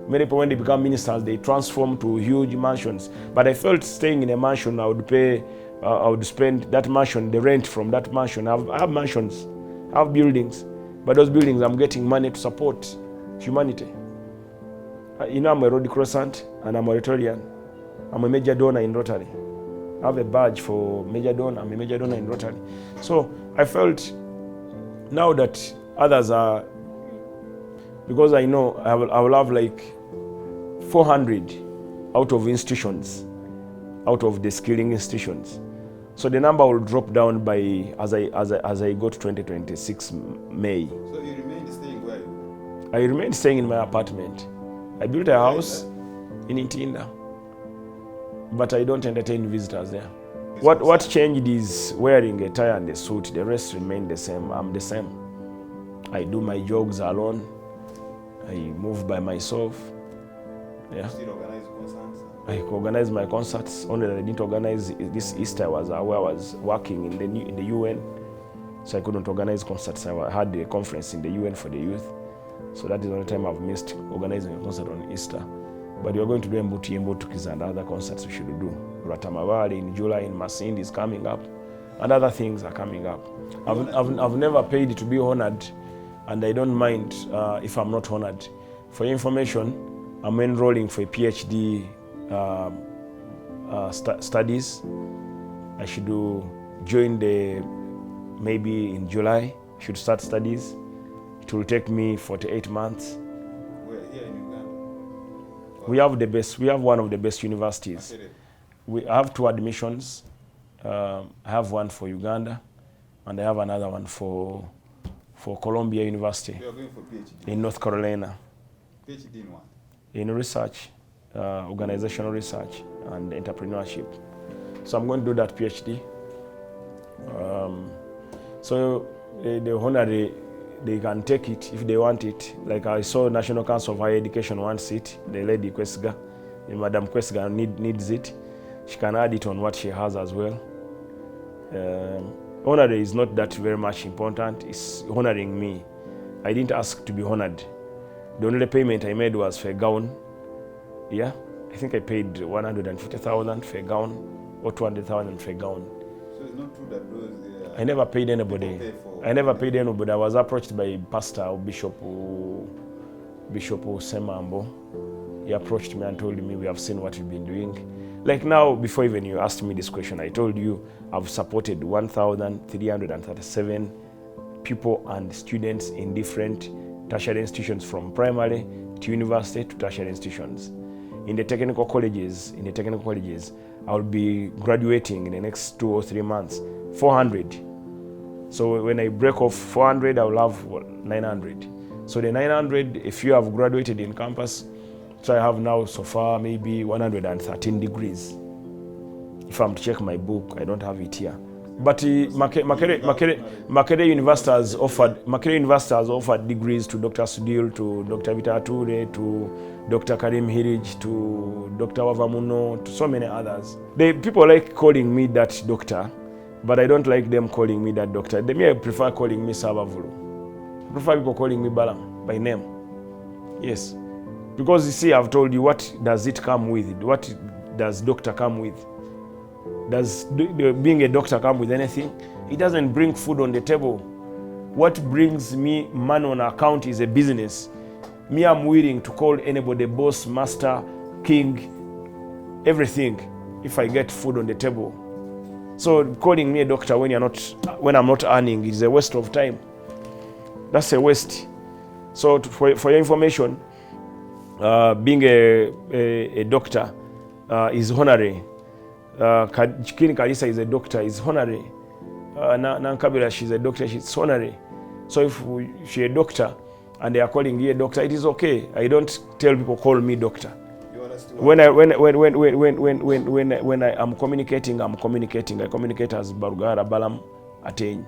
Many people, when they become ministers, they transform to huge mansions. But I felt staying in a mansion, I would spend that mansion, the rent from that mansion. I have mansions, I have buildings. But those buildings, I'm getting money to support humanity. I'm a Road Croissant and I'm a Rotarian. I'm a major donor in Rotary. I have a badge for major donor. I'm a major donor in Rotary. So I felt now that others are, because I know I will have like 400 out of institutions, out of the skilling institutions. So the number will drop down by as I go to 2026 May. So you remained staying where? I remained staying in my apartment. I built a house in Intinda, but I don't entertain visitors there. What changed is wearing a tie and a suit. The rest remained the same. I'm the same. I do my jogs alone. I move by myself. Yeah. Still organize concerts? I organize my concerts. Only that I didn't organize this Easter where I was working in the UN, so I couldn't organize concerts. I had a conference in the UN for the youth, so that is the only time I've missed organizing a concert on Easter. But we are going to do Mbutukis and other concerts we should do. Ratamavali in July in Masindi is coming up, and other things are coming up. I've never paid to be honored, and I don't mind if I'm not honored. For your information, I'm enrolling for a PhD studies. I should join maybe in July. I should start studies. It will take me 48 months. Where? Here in Uganda? We have the best. We have one of the best universities. We have 2 admissions. I have one for Uganda, and I have another one for Columbia University. You are going for PhD? In North Carolina. PhD in what? In research, organizational research and entrepreneurship. So I'm going to do that PhD. So the honorary, they can take it if they want it. Like I saw National Council of Higher Education wants it. The lady Kwesiga, Madam Kwesiga needs it. She can add it on what she has as well. Honorary is not that very much important. It's honoring me. I didn't ask to be honored. The only payment I made was for a gown. Yeah, I think I paid 150,000 for a gown or 200,000 for a gown. So it's not true that those... I never paid anybody. I never paid anybody. I was approached by Pastor or Bishop Semambo. He approached me and told me, we have seen what you've been doing. Like now, before even you asked me this question, I told you I've supported 1,337 people and students in different tertiary institutions, from primary to university to tertiary institutions. In the technical colleges, I will be graduating in the next 2 or 3 months, 400. So when I break off 400, I will have 900. So the 900, if you have graduated in campus, so I have now so far maybe 113 degrees. If I'm to check my book, I don't have it here. But Makerere University has offered degrees to Dr. Sudil, to Dr. Vitature, to Dr. Karim Hirij, to Dr. Wavamuno, to so many others. People like calling me that doctor, but I don't like them calling me that doctor. I prefer calling me Savavulu. I prefer people calling me Balaam by name. Yes. Because you see, I've told you, what does it come with? What does doctor come with? Does being a doctor come with anything? It doesn't bring food on the table. What brings me money on account is a business. Me, I'm willing to call anybody boss, master, king, everything, if I get food on the table. So calling me a doctor when I'm not earning is a waste of time. That's a waste. So for your information, being a doctor is honorary. Chikini Kalisa is a doctor, is honorary. Nankabila, she's a doctor, she's honorary. So if she's a doctor and they are calling you a doctor, it is okay. I don't tell people call me doctor. When I am communicating, I communicate as Barugara Balaam Ateny.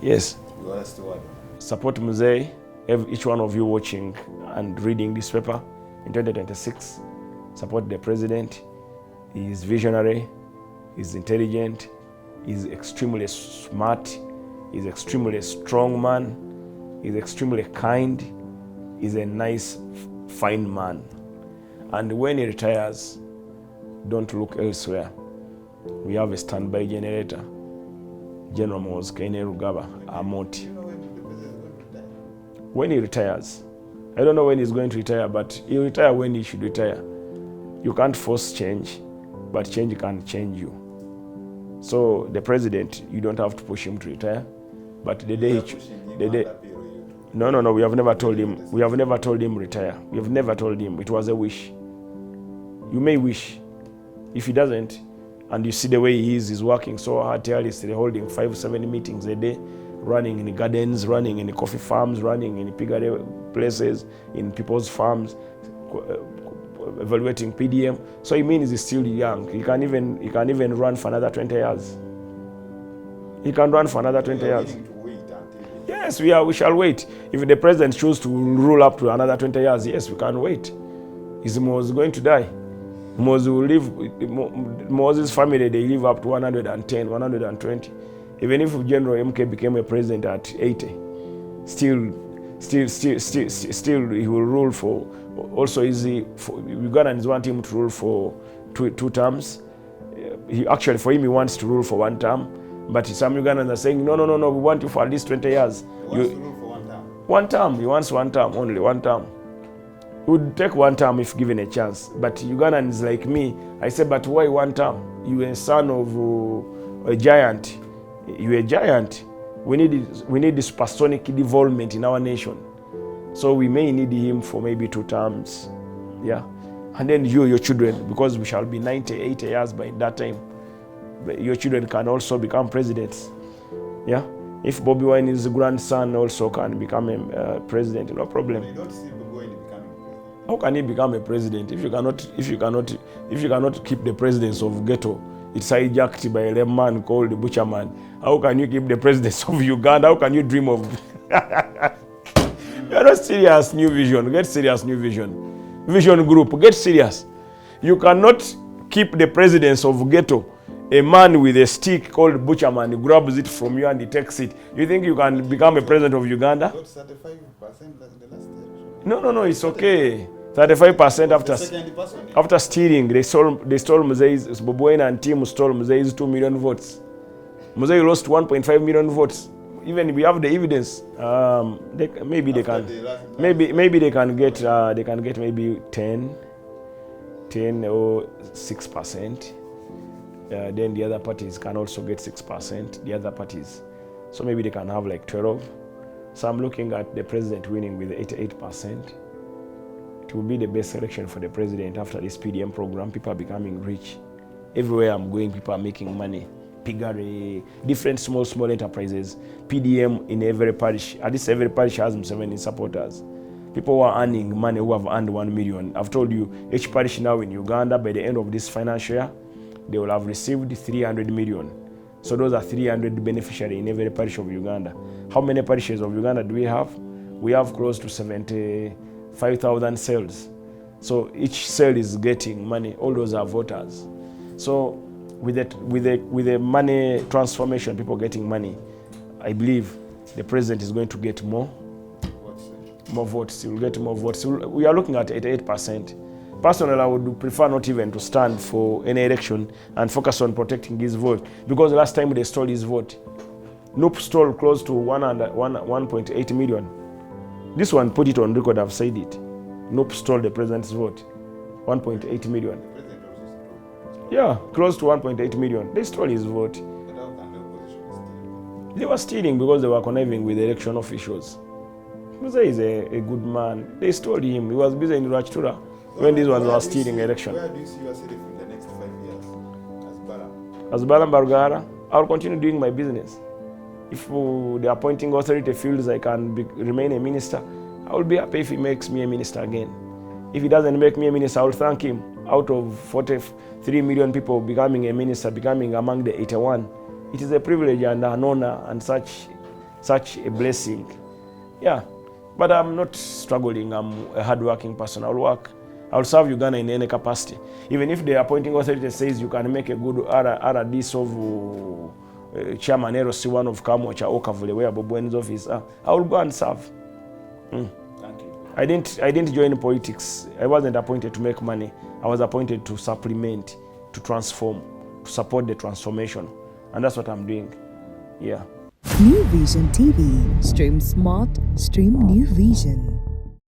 Yes. You are a steward. Support Muhoozi, each one of you watching and reading this paper in 2026. Support the president. He is visionary, he is intelligent, He's extremely smart. He's extremely strong man. He's extremely kind. He's a nice, fine man. And when he retires, don't look elsewhere. We have a standby generator. General Muhoozi Rugaba Amoti. When he retires, I don't know when he's going to retire, but he'll retire when he should retire. You can't force change, but change can't change you. So the president, you don't have to push him to retire, but the day no, we have never told him. We have never told him retire. We have never told him. It was a wish. You may wish. If he doesn't, and you see the way he is, he's working so hard, tirelessly, holding 5-7 meetings a day, running in the gardens, running in the coffee farms, running in the piggery places, in people's farms, evaluating PDM. So it means he's still young. He can even run for another 20 years. He can run for another 20 years. Yes, we shall wait. If the president chooses to rule up to another 20 years, yes, we can wait. Is Muhoozi going to die? Muhoozi will live. Muhoozi's family, they live up to 110, 120. Even if General MK became a president at 80, still he will rule for. Also, Ugandans want him to rule for two terms. For him, he wants to rule for 1 term. But some Ugandans are saying, no, we want you for at least 20 years. He wants to rule for 1 term. 1 term. He wants 1 term, only 1 term. He would take 1 term if given a chance. But Ugandans like me, I say, but why 1 term? You are a son of a giant. You are a giant. We need this supersonic development in our nation. So we may need him for maybe 2 terms. Yeah. And then your children, because we shall be 90, 80 years by that time, your children can also become presidents. Yeah. If Bobi Wine's grandson also can become a president, no problem. You don't see Bobi Wine becoming president. How can he become a president if you cannot keep the presidents of ghetto? It's hijacked by a man called the Butcher Man. How can you keep the presidents of Uganda? How can you dream of? You're not serious. New Vision. Get serious. New Vision. Vision Group. Get serious. You cannot keep the presidents of ghetto. A man with a stick called Butcher Man, he grabs it from you and he takes it. You think you can become a president of Uganda? Got 35% the last election. No, it's okay. 35% after stealing, they stole Muhoozi's. Bobi Wine and team stole Muhoozi's 2 million votes. Muhoozi lost 1.5 million votes. Even we have the evidence. Maybe they can get maybe 10 or 6%. Then the other parties can also get 6%. The other parties, so maybe they can have like 12. So I'm looking at the president winning with 88%. It will be the best election for the president after this PDM program. People are becoming rich. Everywhere I'm going, people are making money. Piggery, different small enterprises. PDM in every parish. At least every parish has 70 supporters. People who are earning money, who have earned 1 million. I've told you, each parish now in Uganda, by the end of this financial year, they will have received 300 million. So those are 300 beneficiaries in every parish of Uganda. How many parishes of Uganda do we have? We have close to 75,000 cells. So each cell is getting money. All those are voters. So with the money transformation, people getting money, I believe the president is going to get more votes. He will get more votes. We are looking at 88%. Personally, I would prefer not even to stand for any election and focus on protecting his vote, because last time they stole his vote. Nope stole close to 1.8 million. This one, put it on record, I've said it. Nope stole the president's vote. 1.8 million. Yeah, close to 1.8 million. They stole his vote. They were stealing because they were conniving with the election officials. Muhoozi is a good man. They stole him. He was busy in Rachtura when these ones were stealing election. Where do you see yourself in the next 5 years as Balaam? As Balaam Barugahara, I'll continue doing my business. If the appointing authority feels I can remain a minister, I will be happy if he makes me a minister again. If he doesn't make me a minister, I will thank him. Out of 43 million people becoming a minister, becoming among the 81, it is a privilege and an honor and such a blessing. Yeah, but I'm not struggling. I'm a hardworking person. I'll serve Uganda in any capacity. Even if the appointing authority says you can make a good RDs chairman LC1 of Kamwacha or Kavule, where Bob Wen's office, I will go and serve. Thank you. I didn't join politics. I wasn't appointed to make money. I was appointed to supplement, to transform, to support the transformation. And that's what I'm doing. Yeah. New Vision TV. Stream smart, stream New Vision.